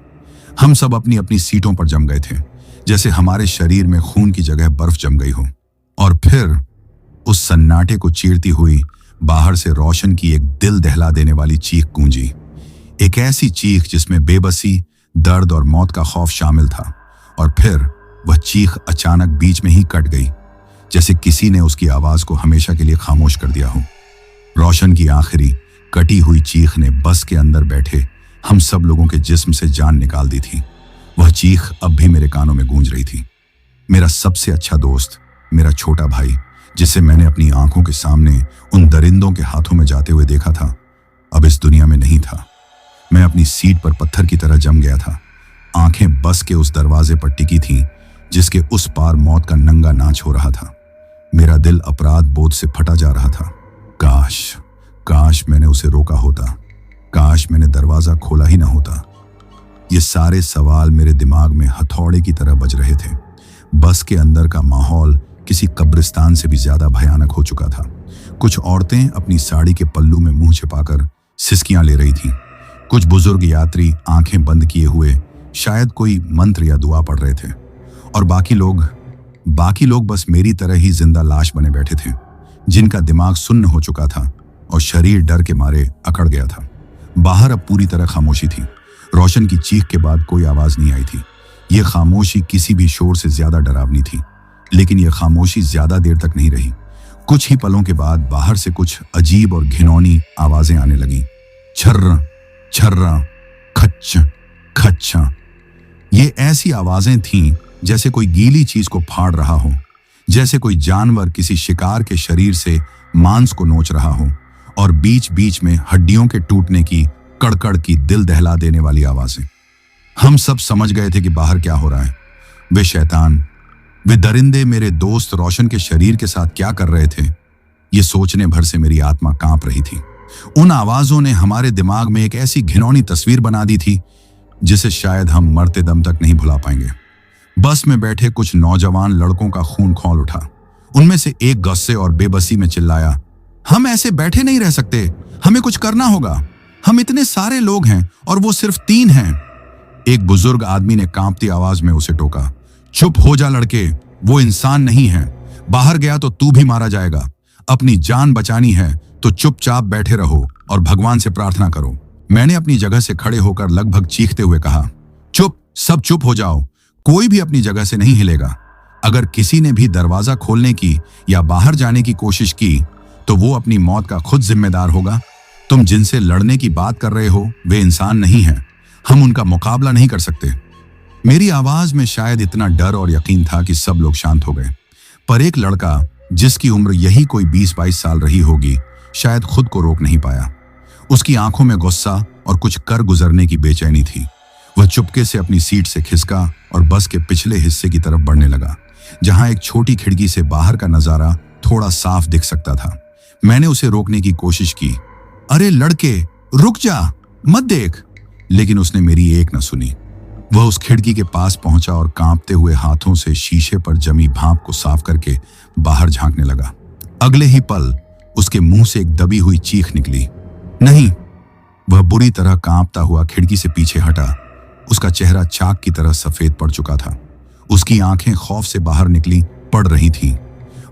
हम सब अपनी अपनी सीटों पर जम गए थे, जैसे हमारे शरीर में खून की जगह बर्फ जम गई हो। और फिर उस सन्नाटे को चीरती हुई बाहर से रोशन की एक दिल दहला देने वाली चीख गूंजी। एक ऐसी चीख जिसमें बेबसी, दर्द और मौत का खौफ शामिल था। और फिर वह चीख अचानक बीच में ही कट गई, जैसे किसी ने उसकी आवाज को हमेशा के लिए खामोश कर दिया हो। रोशन की आखिरी कटी हुई चीख ने बस के अंदर बैठे हम सब लोगों के जिस्म से जान निकाल दी थी। वह चीख अब भी मेरे कानों में गूंज रही थी। मेरा सबसे अच्छा दोस्त, मेरा छोटा भाई, जिसे मैंने अपनी आंखों के सामने उन दरिंदों के हाथों में जाते हुए देखा था, अब इस दुनिया में नहीं था। मैं अपनी सीट पर पत्थर की तरह जम गया था। आंखें बस के उस दरवाजे पर टिकी थीं जिसके उस पार मौत का नंगा नाच हो रहा था। मेरा दिल अपराध बोध से फटा जा रहा था। काश मैंने उसे रोका होता, काश मैंने दरवाजा खोला ही ना होता। ये सारे सवाल मेरे दिमाग में हथौड़े की तरह बज रहे थे। बस के अंदर का माहौल किसी कब्रिस्तान से भी ज्यादा भयानक हो चुका था। कुछ औरतें अपनी साड़ी के पल्लू में मुंह छिपाकर सिसकियां ले रही थीं। कुछ बुजुर्ग यात्री आंखें बंद किए हुए शायद कोई मंत्र या दुआ पढ़ रहे थे, और बाकी लोग बस मेरी तरह ही जिंदा लाश बने बैठे थे, जिनका दिमाग सुन्न हो चुका था और शरीर डर के मारे अकड़ गया था। बाहर अब पूरी तरह खामोशी थी। रोशन की चीख के बाद कोई आवाज नहीं आई थी। यह खामोशी किसी भी शोर से ज्यादा डरावनी थी, लेकिन यह खामोशी ज्यादा देर तक नहीं रही। कुछ ही पलों के बाद बाहर से कुछ अजीब और घिनौनी आवाजें आने लगीं। छर्र छर्रा, खच्च खच्चा। ये ऐसी आवाजें थीं जैसे कोई गीली चीज को फाड़ रहा हो, जैसे कोई जानवर किसी शिकार के शरीर से मांस को नोच रहा हो, और बीच बीच में हड्डियों के टूटने की कड़कड़ की दिल दहला देने वाली आवाजें। हम सब समझ गए थे कि बाहर क्या हो रहा है। वे शैतान, वे दरिंदे मेरे दोस्त रोशन के शरीर के साथ क्या कर रहे थे, ये सोचने भर से मेरी आत्मा कांप रही थी। उन आवाजों ने हमारे दिमाग में एक ऐसी घिनौनी तस्वीर बना दी थी जिसे शायद हम मरते दम तक नहीं भुला पाएंगे। बस में बैठे कुछ नौजवान लड़कों का खून खौल उठा। उनमें से एक गुस्से और बेबसी में चिल्लाया, हम ऐसे बैठे नहीं रह सकते, हमें कुछ करना होगा। हम इतने सारे लोग हैं और वो सिर्फ 3 हैं। एक बुजुर्ग आदमी ने कांपती आवाज में उसे टोका, चुप हो जा लड़के, वो इंसान नहीं है। बाहर गया तो तू भी मारा जाएगा। अपनी जान बचानी है तो चुपचाप बैठे रहो और भगवान से प्रार्थना करो। मैंने अपनी जगह से खड़े होकर लगभग चीखते हुए कहा, चुप, सब चुप हो जाओ, कोई भी अपनी जगह से नहीं हिलेगा। अगर किसी ने भी दरवाजा खोलने की या बाहर जाने की कोशिश की तो वो अपनी मौत का खुद जिम्मेदार होगा। तुम जिनसे लड़ने की बात कर रहे हो वे इंसान नहीं हैं, हम उनका मुकाबला नहीं कर सकते। मेरी आवाज में शायद इतना डर और यकीन था कि सब लोग शांत हो गए, पर एक लड़का जिसकी उम्र यही कोई 20-22 साल रही होगी शायद खुद को रोक नहीं पाया। उसकी आंखों में गुस्सा और कुछ कर गुजरने की बेचैनी थी। वह चुपके से अपनी सीट से खिसका और बस के पिछले हिस्से की तरफ बढ़ने लगा, जहां एक छोटी खिड़की से बाहर का नजारा थोड़ा साफ दिख सकता था। मैंने उसे रोकने की कोशिश की, अरे लड़के रुक जा, मत देख, लेकिन उसने मेरी एक न सुनी। वह उस खिड़की के पास पहुंचा और कांपते हुए हाथों से शीशे पर जमी भाप को साफ करके बाहर झांकने लगा। अगले ही पल उसके मुंह से एक दबी हुई चीख निकली, नहीं। वह बुरी तरह कांपता हुआ खिड़की से पीछे हटा। उसका चेहरा चाक की तरह सफेद पड़ चुका था। उसकी आंखें खौफ से बाहर निकली पड़ रही थीं।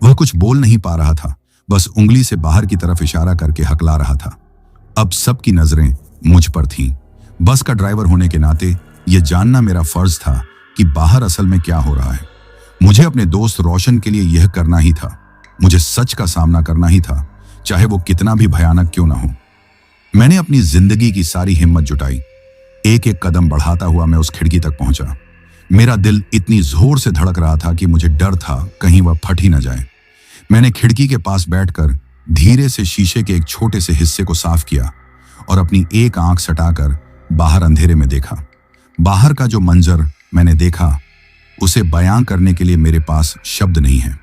वह कुछ बोल नहीं पा रहा था, बस उंगली से बाहर की तरफ इशारा करके हकला रहा था। अब सबकी नजरें मुझ पर थीं। बस का ड्राइवर होने के नाते यह जानना मेरा फर्ज था कि बाहर असल में क्या हो रहा है। मुझे अपने दोस्त रोशन के लिए यह करना ही था। मुझे सच का सामना करना ही था, चाहे वो कितना भी भयानक क्यों ना हो। मैंने अपनी जिंदगी की सारी हिम्मत जुटाई। एक एक कदम बढ़ाता हुआ मैं उस खिड़की तक पहुंचा। मेरा दिल इतनी जोर से धड़क रहा था कि मुझे डर था कहीं वह फट ही न जाए। मैंने खिड़की के पास बैठकर धीरे से शीशे के एक छोटे से हिस्से को साफ किया और अपनी एक आंख सटाकर बाहर अंधेरे में देखा। बाहर का जो मंजर मैंने देखा उसे बयां करने के लिए मेरे पास शब्द नहीं है।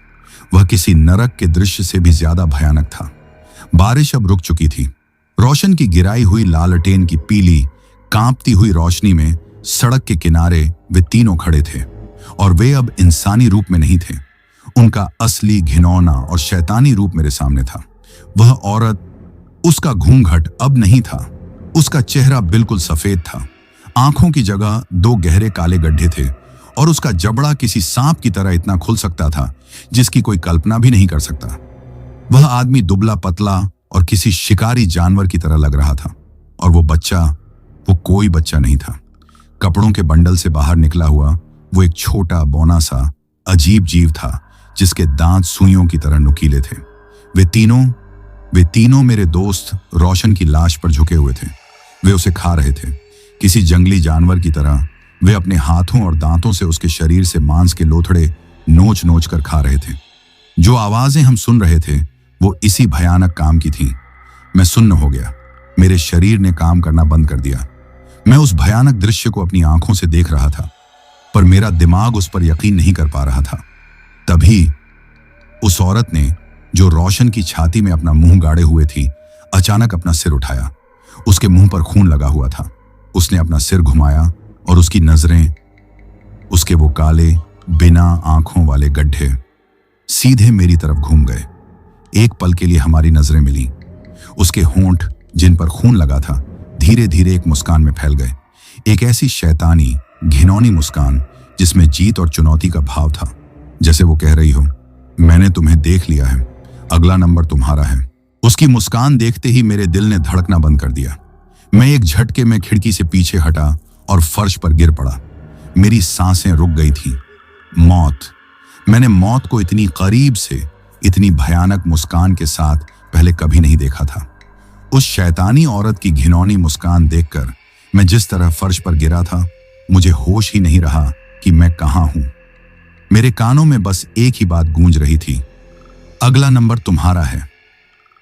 वह किसी नरक के दृश्य से भी ज्यादा भयानक था। बारिश अब रुक चुकी थी। रोशन की गिराई हुई लालटेन की पीली कांपती हुई रोशनी में सड़क के किनारे वे तीनों खड़े थे, और वे अब इंसानी रूप में नहीं थे। उनका असली घिनौना और शैतानी रूप मेरे सामने था। वह औरत, उसका घूंघट अब नहीं था। उसका चेहरा बिल्कुल सफेद था। आंखों की जगह 2 गहरे काले गड्ढे थे और उसका जबड़ा किसी सांप की तरह इतना खुल सकता था जिसकी कोई कल्पना भी नहीं कर सकता। वह आदमी दुबला पतला और किसी शिकारी जानवर की तरह लग रहा था, और वो बच्चा, वो कोई बच्चा नहीं था। कपड़ों के बंडल से बाहर निकला हुआ वो एक छोटा बौना सा अजीब जीव था जिसके दांत सुइयों की तरह नुकीले थे। वे तीनों मेरे दोस्त रोशन की लाश पर झुके हुए थे। वे उसे खा रहे थे किसी जंगली जानवर की तरह। वे अपने हाथों और दांतों से उसके शरीर से मांस के लोथड़े नोच नोच कर खा रहे थे। जो आवाजें हम सुन रहे थे वो इसी भयानक काम की थीं। मैं सुन्न हो गया। मेरे शरीर ने काम करना बंद कर दिया। मैं उस भयानक दृश्य को अपनी आंखों से देख रहा था, पर मेरा दिमाग उस पर यकीन नहीं कर पा रहा था। तभी उस औरत ने, जो रोशन की छाती में अपना मुंह गाड़े हुए थी, अचानक अपना सिर उठाया। उसके मुंह पर खून लगा हुआ था। उसने अपना सिर घुमाया और उसकी नजरें, उसके वो काले बिना आंखों वाले गड्ढे सीधे मेरी तरफ घूम गए। एक पल के लिए हमारी नजरें मिली। उसके होंठ, जिन पर खून लगा था, धीरे धीरे एक मुस्कान में फैल गए। एक ऐसी शैतानी, घिनौनी मुस्कान जिसमें जीत और चुनौती का भाव था। जैसे वो कह रही हो, मैंने तुम्हें देख लिया है, अगला नंबर तुम्हारा है। उसकी मुस्कान देखते ही मेरे दिल ने धड़कना बंद कर दिया। मैं एक झटके में खिड़की से पीछे हटा और फर्श पर गिर पड़ा। मेरी सांसें रुक गई थीं। मौत। मैंने मौत को इतनी करीब से, इतनी भयानक मुस्कान के साथ पहले कभी नहीं देखा था। उस शैतानी औरत की घिनौनी मुस्कान देखकर मैं जिस तरह फर्श पर गिरा था, मुझे होश ही नहीं रहा कि मैं कहां हूं। मेरे कानों में बस एक ही बात गूंज रही थी, अगला नंबर तुम्हारा है।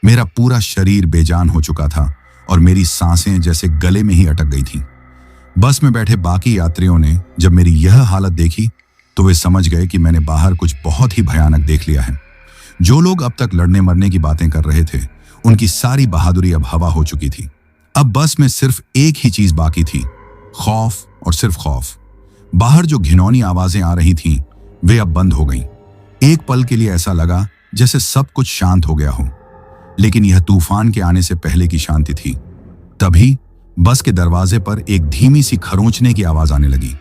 मेरा पूरा शरीर बेजान हो चुका था और मेरी सांसें जैसे गले में ही अटक गई थीं। बस में बैठे बाकी यात्रियों ने जब मेरी यह हालत देखी तो वे समझ गए कि मैंने बाहर कुछ बहुत ही भयानक देख लिया है। जो लोग अब तक लड़ने मरने की बातें कर रहे थे, उनकी सारी बहादुरी अब हवा हो चुकी थी। अब बस में सिर्फ एक ही चीज बाकी थी, खौफ और सिर्फ खौफ। बाहर जो घिनौनी आवाजें आ रही थीं, वे अब बंद हो गईं। एक पल के लिए ऐसा लगा जैसे सब कुछ शांत हो गया हो, लेकिन यह तूफान के आने से पहले की शांति थी। तभी बस के दरवाजे पर एक धीमी सी खरोंचने की आवाज आने लगी।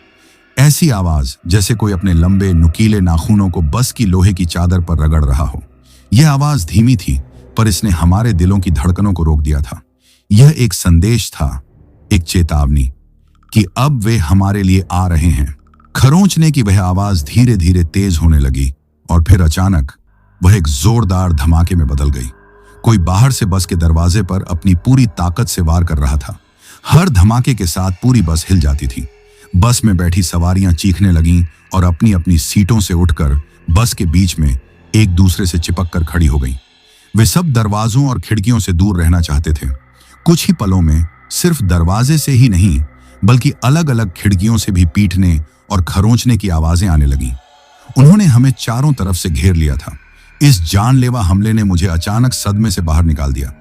ऐसी आवाज जैसे कोई अपने लंबे नुकीले नाखूनों को बस की लोहे की चादर पर रगड़ रहा हो। यह आवाज धीमी थी, पर इसने हमारे दिलों की धड़कनों को रोक दिया था। यह एक संदेश था, एक चेतावनी कि अब वे हमारे लिए आ रहे हैं। खरोंचने की वह आवाज धीरे धीरे तेज होने लगी और फिर अचानक वह एक जोरदार धमाके में बदल गई। कोई बाहर से बस के दरवाजे पर अपनी पूरी ताकत से वार कर रहा था। हर धमाके के साथ पूरी बस हिल जाती थी। बस में बैठी सवारियां चीखने लगीं और अपनी अपनी सीटों से उठकर बस के बीच में एक दूसरे से चिपक कर खड़ी हो गईं। वे सब दरवाजों और खिड़कियों से दूर रहना चाहते थे। कुछ ही पलों में सिर्फ दरवाजे से ही नहीं, बल्कि अलग अलग खिड़कियों से भी पीटने और खरोंचने की आवाजें आने लगीं। उन्होंने हमें चारों तरफ से घेर लिया था। इस जानलेवा हमले ने मुझे अचानक सदमे से बाहर निकाल दिया।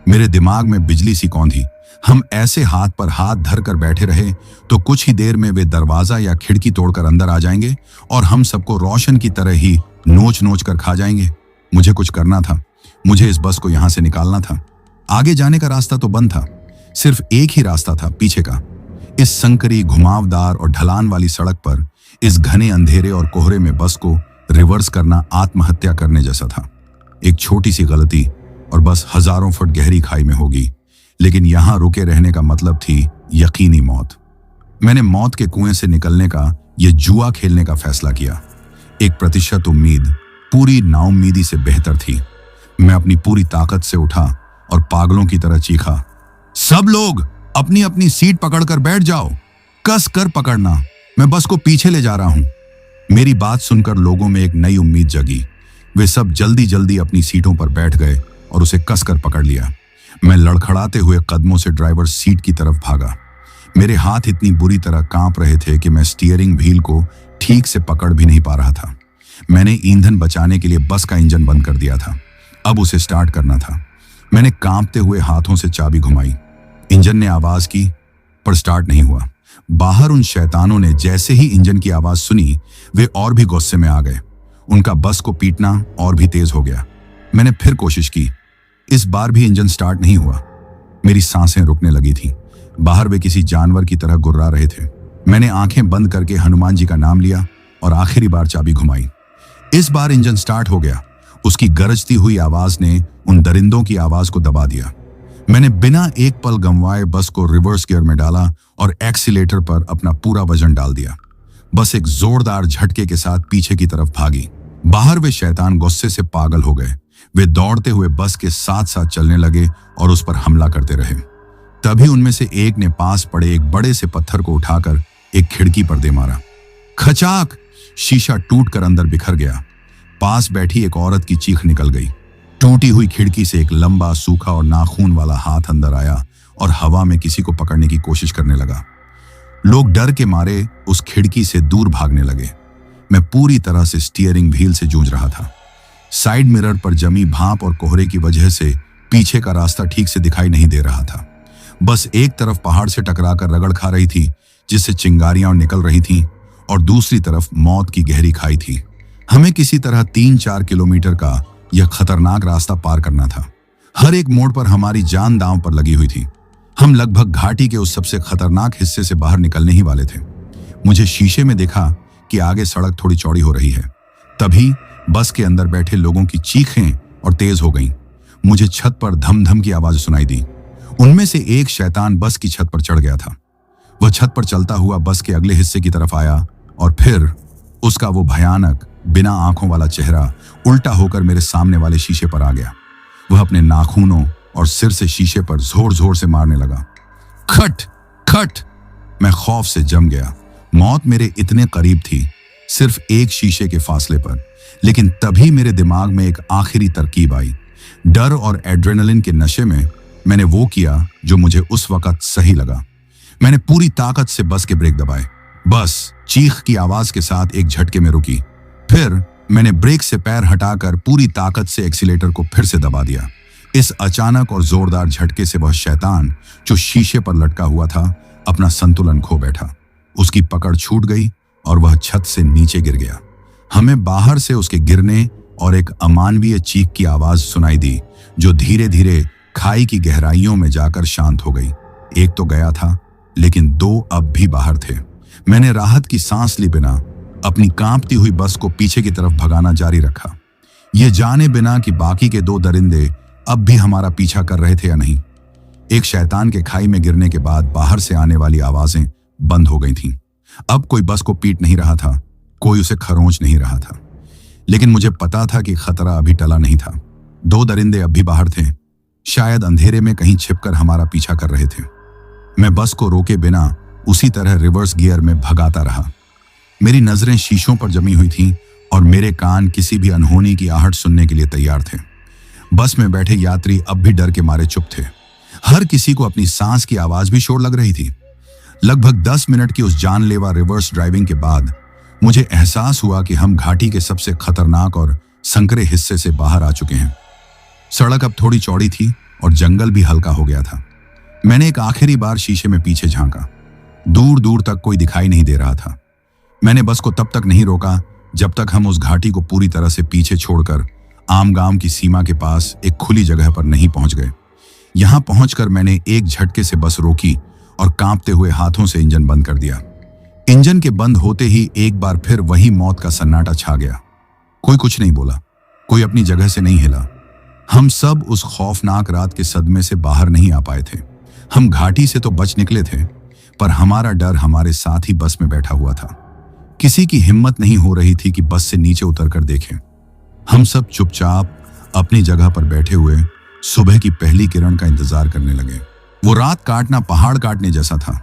मेरे दिमाग में बिजली सी कौंधी। हम ऐसे हाथ पर हाथ धरकर बैठे रहे तो कुछ ही देर में वे दरवाजा या खिड़की तोड़कर अंदर आ जाएंगे और हम सबको रोशन की तरह ही नोच नोच कर खा जाएंगे। मुझे कुछ करना था। मुझे इस बस को यहां से निकालना था। आगे जाने का रास्ता तो बंद था, सिर्फ एक ही रास्ता था, पीछे का। इस संकरी, घुमावदार और ढलान वाली सड़क पर इस घने अंधेरे और कोहरे में बस को रिवर्स करना आत्महत्या करने जैसा था। एक छोटी सी गलती और बस हजारों फुट गहरी खाई में होगी, लेकिन यहां रुके रहने का मतलब थी यकीनी मौत। मैंने मौत के कुएं से निकलने का यह जुआ खेलने का फैसला किया। 1% उम्मीद पूरी नाउम्मीदी से बेहतर थी। मैं अपनी पूरी ताकत से उठा और पागलों की तरह चीखा, सब लोग अपनी अपनी सीट पकड़कर बैठ जाओ, कस कर पकड़ना, मैं बस को पीछे ले जा रहा हूं। मेरी बात सुनकर लोगों में एक नई उम्मीद जगी। वे सब जल्दी जल्दी अपनी सीटों पर बैठ गए और उसे कसकर पकड़ लिया। मैं लड़खड़ाते हुए कदमों से ड्राइवर सीट की तरफ भागा। मेरे हाथ इतनी बुरी तरह कांप रहे थे कि मैं स्टीयरिंग व्हील को ठीक से पकड़ भी नहीं पा रहा था। मैंने ईंधन बचाने के लिए बस का इंजन बंद कर दिया था। अब उसे स्टार्ट करना था। मैंने कांपते हुए हाथों से चाबी घुमाई। इंजन ने आवाज की, पर स्टार्ट नहीं हुआ। बाहर उन शैतानों ने जैसे ही इंजन की आवाज सुनी, वे और भी गुस्से में आ गए। उनका बस को पीटना और भी तेज हो गया। मैंने फिर कोशिश की। इस बार भी इंजन स्टार्ट नहीं हुआ। मेरी सांसें रुकने लगी थी। बाहर वे किसी जानवर की तरह गुर्रा रहे थे। मैंने आंखें बंद करके हनुमान जी का नाम लिया और आखिरी बार चाबी घुमाई। इस बार इंजन स्टार्ट हो गया। उसकी गरजती हुई आवाज ने उन दरिंदों की आवाज को दबा दिया। मैंने बिना एक पल गंवाए बस को रिवर्स गियर में डाला और एक्सीलेटर पर अपना पूरा वजन डाल दिया। बस एक जोरदार झटके के साथ पीछे की तरफ भागी। बाहर वे शैतान गुस्से से पागल हो गए। वे दौड़ते हुए बस के साथ साथ चलने लगे और उस पर हमला करते रहे। तभी उनमें से एक ने पास पड़े एक बड़े से पत्थर को उठाकर एक खिड़की पर दे मारा। खचाक! शीशा टूटकर अंदर बिखर गया। पास बैठी एक औरत की चीख निकल गई। टूटी हुई खिड़की से एक लंबा, सूखा और नाखून वाला हाथ अंदर आया और हवा में किसी को पकड़ने की कोशिश करने लगा। लोग डर के मारे उस खिड़की से दूर भागने लगे। मैं पूरी तरह से स्टीयरिंग व्हील से जूझ रहा था। साइड मिरर पर जमी भाप और कोहरे की वजह से पीछे का रास्ता ठीक से दिखाई नहीं दे रहा था। बस एक तरफ पहाड़ से टकराकर रगड़ खा रही थी, जिससे चिंगारियां निकल रही थीं, और दूसरी तरफ मौत की गहरी खाई थी। हमें किसी तरह 3-4 किलोमीटर का यह खतरनाक रास्ता पार करना था। हर एक मोड़ पर हमारी जान दांव पर लगी हुई थी। हम लगभग घाटी के उस सबसे खतरनाक हिस्से से बाहर निकलने ही वाले थे। मुझे शीशे में देखा कि आगे सड़क थोड़ी चौड़ी हो रही है। तभी बस के अंदर बैठे लोगों की चीखें और तेज हो गईं। मुझे छत पर धम धम की आवाज सुनाई दी। उनमें से एक शैतान बस की छत पर चढ़ गया था। वह छत पर चलता हुआ बस के अगले हिस्से की तरफ आया और फिर उसका वो भयानक, बिना आंखों वाला चेहरा उल्टा होकर मेरे सामने वाले शीशे पर आ गया। वह अपने नाखूनों और सिर से शीशे पर जोर जोर से मारने लगा। खट खट! मैं खौफ से जम गया। मौत मेरे इतने करीब थी, सिर्फ एक शीशे के फासले पर। लेकिन तभी मेरे दिमाग में एक आखिरी तरकीब आई। डर और एड्रेनलिन के नशे में मैंने वो किया जो मुझे उस वक्त सही लगा। मैंने पूरी ताकत से बस के ब्रेक दबाए। बस चीख की आवाज के साथ एक झटके में रुकी। फिर मैंने ब्रेक से पैर हटाकर पूरी ताकत से एक्सीलेटर को फिर से दबा दिया। इस अचानक और जोरदार झटके से वह शैतान जो शीशे पर लटका हुआ था, अपना संतुलन खो बैठा। उसकी पकड़ छूट गई और वह छत से नीचे गिर गया। हमें बाहर से उसके गिरने और एक अमानवीय चीख की आवाज सुनाई दी, जो धीरे धीरे खाई की गहराइयों में जाकर शांत हो गई। एक तो गया था, लेकिन 2 अब भी बाहर थे। मैंने राहत की सांस ली बिना अपनी कांपती हुई बस को पीछे की तरफ भगाना जारी रखा, ये जाने बिना कि बाकी के 2 दरिंदे अब भी हमारा पीछा कर रहे थे या नहीं। एक शैतान के खाई में गिरने के बाद बाहर से आने वाली आवाजें बंद हो गई थीं। अब कोई बस को पीट नहीं रहा था, कोई उसे खरोंच नहीं रहा था। लेकिन मुझे पता था कि खतरा अभी टला नहीं था। 2 दरिंदे अब भी बाहर थे, शायद अंधेरे में कहीं छिपकर हमारा पीछा कर रहे थे। मैं बस को रोके बिना उसी तरह रिवर्स गियर में भगाता रहा। मेरी नजरें शीशों पर जमी हुई थीं और मेरे कान किसी भी अनहोनी की आहट सुनने के लिए तैयार थे। बस में बैठे यात्री अब भी डर के मारे चुप थे। हर किसी को अपनी सांस की आवाज भी शोर लग रही थी। लगभग 10 मिनट की उस जानलेवा रिवर्स ड्राइविंग के बाद मुझे एहसास हुआ कि हम घाटी के सबसे खतरनाक और संकरे हिस्से से बाहर आ चुके हैं। सड़क अब थोड़ी चौड़ी थी और जंगल भी हल्का हो गया था। मैंने एक आखिरी बार शीशे में पीछे झांका। दूर दूर तक कोई दिखाई नहीं दे रहा था। मैंने बस को तब तक नहीं रोका जब तक हम उस घाटी को पूरी तरह से पीछे छोड़कर आमगाम की सीमा के पास एक खुली जगह पर नहीं पहुंच गए। यहां पहुंचकर मैंने एक झटके से बस रोकी और कांपते हुए हाथों से इंजन बंद कर दिया। इंजन के बंद होते ही एक बार फिर वही मौत का सन्नाटा छा गया। कोई कुछ नहीं बोला, कोई अपनी जगह से नहीं हिला। हम सब उस खौफनाक रात के सदमे से बाहर नहीं आ पाए थे। हम घाटी से तो बच निकले थे, पर हमारा डर हमारे साथ ही बस में बैठा हुआ था। किसी की हिम्मत नहीं हो रही थी कि बस से नीचे उतरकर देखें। हम सब चुपचाप अपनी जगह पर बैठे हुए सुबह की पहली किरण का इंतजार करने लगे। वो रात काटना पहाड़ काटने जैसा था।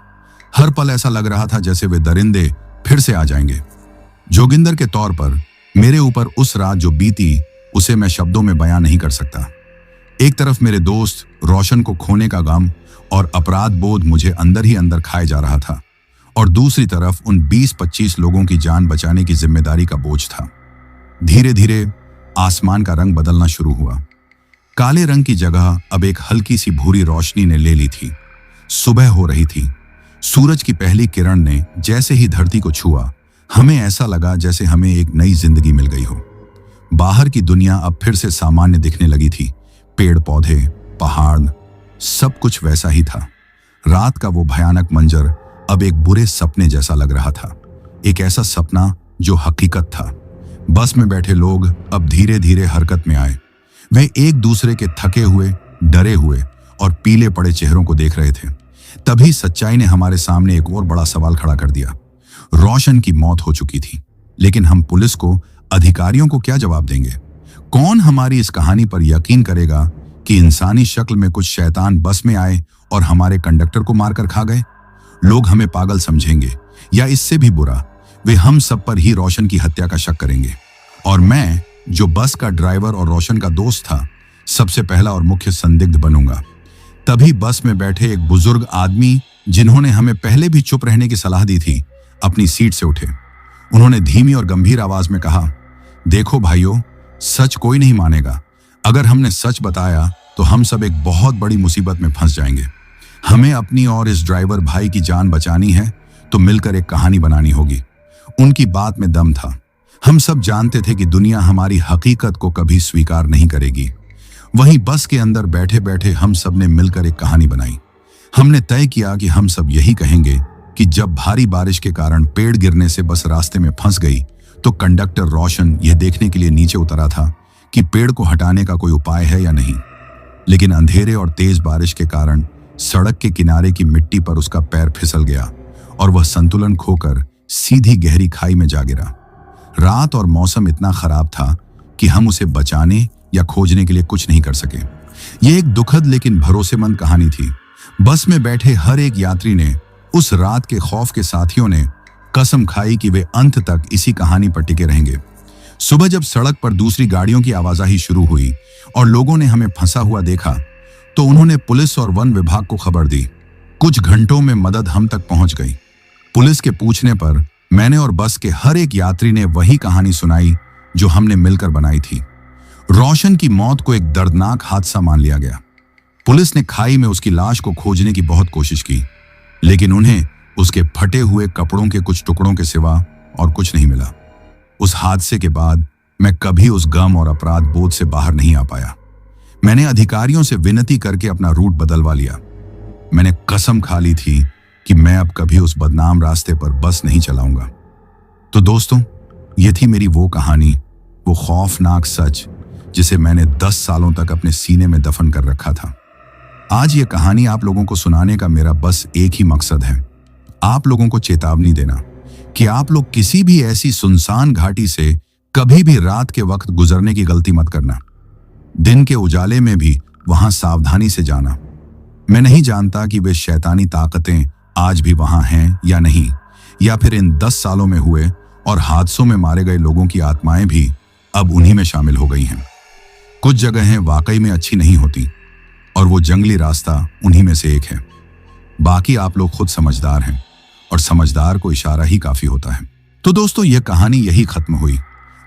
हर पल ऐसा लग रहा था जैसे वे दरिंदे फिर से आ जाएंगे। जोगिंदर के तौर पर मेरे ऊपर उस रात जो बीती, उसे मैं शब्दों में बयां नहीं कर सकता। एक तरफ मेरे दोस्त रोशन को खोने का गम और अपराध बोध मुझे अंदर ही अंदर खाए जा रहा था, और दूसरी तरफ उन 20-25 लोगों की जान बचाने की जिम्मेदारी का बोझ था। धीरे धीरे आसमान का रंग बदलना शुरू हुआ। काले रंग की जगह अब एक हल्की सी भूरी रोशनी ने ले ली थी। सुबह हो रही थी। सूरज की पहली किरण ने जैसे ही धरती को छुआ, हमें ऐसा लगा जैसे हमें एक नई जिंदगी मिल गई हो। बाहर की दुनिया अब फिर से सामान्य दिखने लगी थी। पेड़ पौधे, पहाड़, सब कुछ वैसा ही था। रात का वो भयानक मंजर अब एक बुरे सपने जैसा लग रहा था, एक ऐसा सपना जो हकीकत था। बस में बैठे लोग अब धीरे धीरे हरकत में आए। वे एक दूसरे के थके हुए, डरे हुए और पीले पड़े चेहरों को देख रहे थे। तभी सच्चाई ने हमारे सामने एक और बड़ा सवाल खड़ा कर दिया। रोशन की मौत हो चुकी थी, लेकिन हम पुलिस को, अधिकारियों को क्या जवाब देंगे? कौन हमारी इस कहानी पर यकीन करेगा कि इंसानी शक्ल में कुछ शैतान बस में आए और हमारे कंडक्टर को मारकर खा गए? लोग हमें पागल समझेंगे, या इससे भी बुरा, वे हम सब पर ही रोशन की हत्या का शक करेंगे। और मैं, जो बस का ड्राइवर और रोशन का दोस्त था, सबसे पहला और मुख्य संदिग्ध बनूंगा। तभी बस में बैठे एक बुजुर्ग आदमी, जिन्होंने हमें पहले भी चुप रहने की सलाह दी थी, अपनी सीट से उठे। उन्होंने धीमी और गंभीर आवाज में कहा, देखो भाइयों, सच कोई नहीं मानेगा। अगर हमने सच बताया तो हम सब एक बहुत बड़ी मुसीबत में फंस जाएंगे। हमें अपनी और इस ड्राइवर भाई की जान बचानी है तो मिलकर एक कहानी बनानी होगी। उनकी बात में दम था। हम सब जानते थे कि दुनिया हमारी हकीकत को कभी स्वीकार नहीं करेगी। वहीं बस के अंदर बैठे बैठे हम सब ने मिलकर एक कहानी बनाई। हमने तय किया कि हम सब यही कहेंगे कि जब भारी बारिश के कारण पेड़ गिरने से बस रास्ते में फंस गई, तो कंडक्टर रोशन यह देखने के लिए नीचे उतरा था कि पेड़ को हटाने का कोई उपाय है या नहीं। लेकिन अंधेरे और तेज बारिश के कारण सड़क के किनारे की मिट्टी पर उसका पैर फिसल गया और वह संतुलन खोकर सीधी गहरी खाई में जा गिरा। रात और मौसम इतना खराब था कि हम उसे बचाने या खोजने के लिए कुछ नहीं कर सके। यह एक दुखद लेकिन भरोसेमंद कहानी थी। बस में बैठे हर एक यात्री ने, उस रात के खौफ के साथियों ने कसम खाई कि वे अंत तक इसी कहानी पर टिके रहेंगे। सुबह जब सड़क पर दूसरी गाड़ियों की आवाजाही शुरू हुई और लोगों ने हमें फंसा हुआ देखा, तो उन्होंने पुलिस और वन विभाग को खबर दी। कुछ घंटों में मदद हम तक पहुंच गई। पुलिस के पूछने पर मैंने और बस के हर एक यात्री ने वही कहानी सुनाई जो हमने मिलकर बनाई थी। रोशन की मौत को एक दर्दनाक हादसा मान लिया गया। पुलिस ने खाई में उसकी लाश को खोजने की बहुत कोशिश की, लेकिन उन्हें उसके फटे हुए कपड़ों के कुछ टुकड़ों के सिवा और कुछ नहीं मिला। उस हादसे के बाद मैं कभी उस गम और अपराध बोध से बाहर नहीं आ पाया। मैंने अधिकारियों से विनती करके अपना रूट बदलवा लिया। मैंने कसम खा ली थी कि मैं अब कभी उस बदनाम रास्ते पर बस नहीं चलाऊंगा। तो दोस्तों, ये थी मेरी वो कहानी, वो खौफनाक सच जिसे मैंने 10 सालों तक अपने सीने में दफन कर रखा था। आज ये कहानी आप लोगों को सुनाने का मेरा बस एक ही मकसद है, आप लोगों को चेतावनी देना कि आप लोग किसी भी ऐसी सुनसान घाटी से कभी भी रात के वक्त गुजरने की गलती मत करना। दिन के उजाले में भी वहां सावधानी से जाना। मैं नहीं जानता कि वे शैतानी ताकतें आज भी वहां हैं या नहीं, या फिर इन 10 सालों में हुए और हादसों में मारे गए लोगों की आत्माएं भी अब उन्हीं में शामिल हो गई हैं। कुछ जगहें वाकई में अच्छी नहीं होती और वो जंगली रास्ता उन्हीं में से एक है। बाकी आप लोग खुद समझदार हैं और समझदार को इशारा ही काफी होता है। तो दोस्तों, ये कहानी यही खत्म हुई।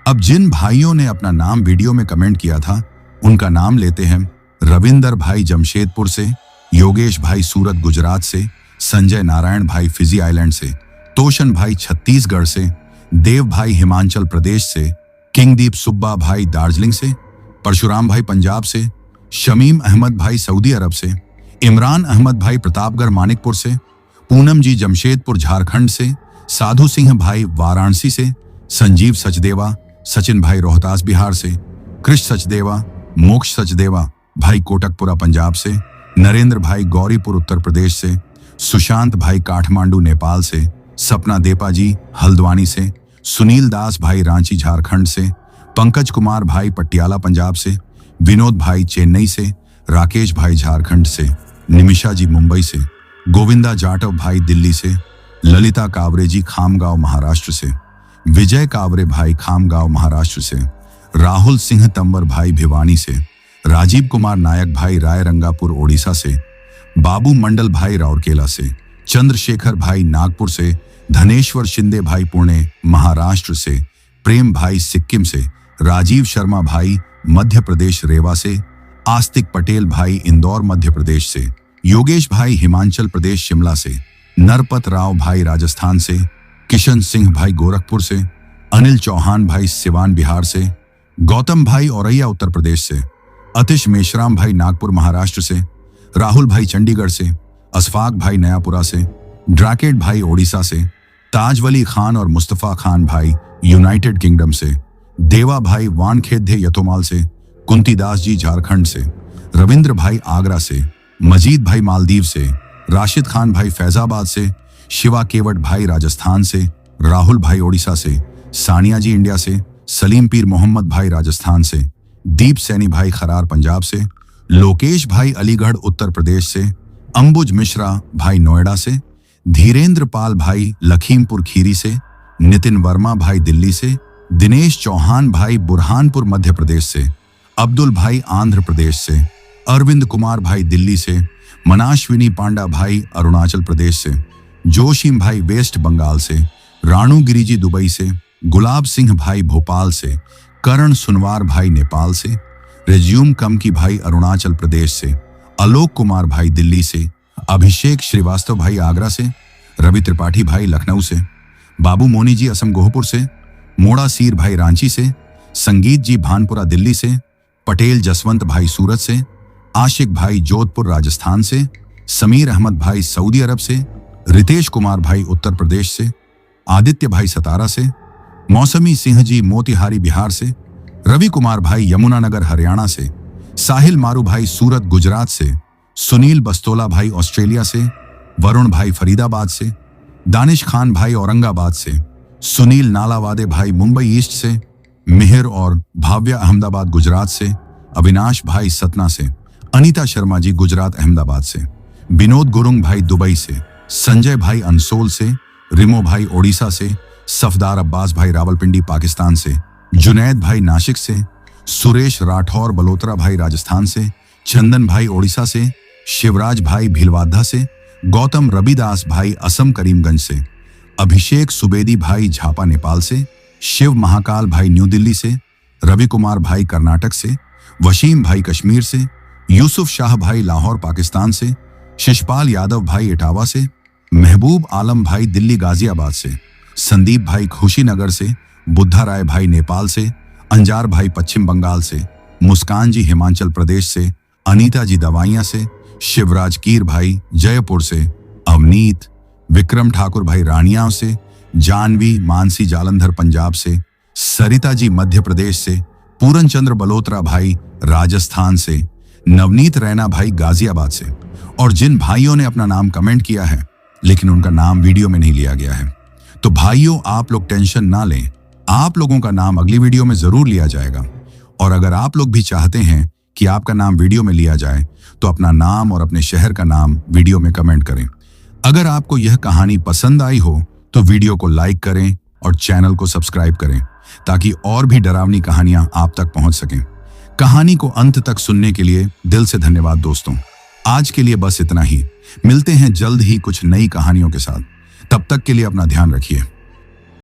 अब जिन भाइयों ने अपना नाम वीडियो में कमेंट किया था, उनका नाम लेते हैं। रविंदर भाई जमशेदपुर से, योगेश भाई सूरत गुजरात से, संजय नारायण भाई फिजी आइलैंड से, तोशन भाई छत्तीसगढ़ से, देव भाई हिमाचल प्रदेश से, किंगदीप सुब्बा भाई दार्जिलिंग से, परशुराम भाई पंजाब से, शमीम अहमद भाई सऊदी अरब से, इमरान अहमद भाई प्रतापगढ़ मानिकपुर से, पूनम जी जमशेदपुर झारखंड से, साधु सिंह भाई वाराणसी से, संजीव सचदेवा, सचिन भाई रोहतास बिहार से, कृष सचदेवा, मोक्ष सचदेवा भाई कोटकपुरा पंजाब से, नरेंद्र भाई गौरीपुर उत्तर प्रदेश से, सुशांत भाई काठमांडू नेपाल से, सपना देपा जी हल्द्वानी से, सुनील दास भाई रांची झारखंड से, पंकज कुमार भाई पटियाला पंजाब से, विनोद भाई चेन्नई से, राकेश भाई झारखंड से, निमिषा जी मुंबई से, गोविंदा जाटव भाई दिल्ली से, ललिता कावरे जी खामगांव महाराष्ट्र से, विजय कावरे भाई खामगांव महाराष्ट्र से, राहुल सिंह तंवर भाई भिवानी से, राजीव कुमार नायक भाई रायरंगापुर ओडिशा से, बाबू मंडल भाई राउरकेला से, चंद्रशेखर भाई नागपुर से, धनेश्वर शिंदे भाई पुणे महाराष्ट्र से, प्रेम भाई सिक्किम से, राजीव शर्मा भाई मध्य प्रदेश रेवा से, आस्तिक पटेल भाई इंदौर मध्य प्रदेश से, योगेश भाई हिमाचल प्रदेश शिमला से, नरपत राव भाई राजस्थान से, किशन सिंह भाई गोरखपुर से, अनिल चौहान भाई सिवान बिहार से, गौतम भाई औरैया उत्तर प्रदेश से, अतिश मेश्राम भाई नागपुर महाराष्ट्र से, राहुल भाई चंडीगढ़ से, अशफाक भाई नयापुरा से, ड्राकेट भाई ओडिशा से, ताजवली खान और मुस्तफा खान भाई यूनाइटेड किंगडम से, देवा भाई वानखेड़े यतोमाल से, कुंती दास जी झारखंड से, रविंद्र भाई आगरा से, मजीद भाई मालदीव से, राशिद खान भाई फैजाबाद से, शिवा केवट भाई राजस्थान से, राहुल भाई ओडिशा से, सानिया जी इंडिया से, सलीम पीर मोहम्मद भाई राजस्थान से, दीप सैनी भाई खरार पंजाब से, लोकेश भाई अलीगढ़ उत्तर प्रदेश से, अंबुज मिश्रा भाई नोएडा से, धीरेन्द्र पाल भाई लखीमपुर खीरी से, नितिन वर्मा भाई दिल्ली से, दिनेश चौहान भाई बुरहानपुर मध्य प्रदेश से, अब्दुल भाई आंध्र प्रदेश से, अरविंद कुमार भाई दिल्ली से, मनाश्विनी पांडा भाई अरुणाचल प्रदेश से, जोशीम भाई वेस्ट बंगाल से, राणू गिरिजी दुबई से, गुलाब सिंह भाई भोपाल से, करण सुनवार भाई नेपाल से, रेज्यूम कमकी भाई अरुणाचल प्रदेश से, आलोक कुमार भाई दिल्ली से, अभिषेक श्रीवास्तव भाई आगरा से, रवि त्रिपाठी भाई लखनऊ से, बाबू मोनी जी असम गोहपुर से, मोड़ा सीर भाई रांची से, संगीत जी भानपुरा दिल्ली से, पटेल जसवंत भाई सूरत से, आशिक भाई जोधपुर राजस्थान से, समीर अहमद भाई सऊदी अरब से, रितेश कुमार भाई उत्तर प्रदेश से, आदित्य भाई सतारा से, मौसमी सिंह जी मोतिहारी बिहार से, रवि कुमार भाई यमुनानगर हरियाणा से, साहिल मारू भाई सूरत गुजरात से, सुनील बस्तोला भाई ऑस्ट्रेलिया से, वरुण भाई फरीदाबाद से, दानिश खान भाई औरंगाबाद से, सुनील नालावादे भाई मुंबई ईस्ट से, मिहिर और भाव्या अहमदाबाद गुजरात से, अविनाश भाई सतना से, अनीता शर्मा जी गुजरात अहमदाबाद से, विनोद गुरुंग भाई दुबई से, संजय भाई अंसोल से, रिमो भाई ओडिशा से, सफदार अब्बास भाई रावलपिंडी पाकिस्तान से, जुनैद भाई नासिक से, सुरेश राठौर बलोत्रा भाई राजस्थान से, चंदन भाई ओडिशा से, शिवराज भाई भीलवाड़ा से, गौतम रविदास भाई असम करीमगंज से, अभिषेक सुबेदी भाई झापा नेपाल से, शिव महाकाल भाई न्यू दिल्ली से, रवि कुमार भाई कर्नाटक से, वशीम भाई कश्मीर से, यूसुफ शाह भाई लाहौर पाकिस्तान से, शिशपाल यादव भाई इटावा से, महबूब आलम भाई दिल्ली गाजियाबाद से, संदीप भाई खुशीनगर से, बुद्धा राय भाई नेपाल से, अंजार भाई पश्चिम बंगाल से, मुस्कान जी हिमाचल प्रदेश से, अनीता जी दवाइयां से, शिवराज कीर भाई जयपुर से, अवनीत, विक्रम ठाकुर भाई रानियां से, जानवी मानसी जालंधर पंजाब से, सरिता जी मध्य प्रदेश से, पूरन चंद्र बलोत्रा भाई राजस्थान से, नवनीत रैना भाई गाजियाबाद से। और जिन भाइयों ने अपना नाम कमेंट किया है लेकिन उनका नाम वीडियो में नहीं लिया गया है, तो भाइयों आप लोग टेंशन ना लें, आप लोगों का नाम अगली वीडियो में जरूर लिया जाएगा। और अगर आप लोग भी चाहते हैं कि आपका नाम वीडियो में लिया जाए तो अपना नाम और अपने शहर का नाम वीडियो में कमेंट करें। अगर आपको यह कहानी पसंद आई हो तो वीडियो को लाइक करें और चैनल को सब्सक्राइब करें ताकि और भी डरावनी कहानियां आप तक पहुंच सकें। कहानी को अंत तक सुनने के लिए दिल से धन्यवाद दोस्तों। आज के लिए बस इतना ही। मिलते हैं जल्द ही कुछ नई कहानियों के साथ। तब तक के लिए अपना ध्यान रखिए।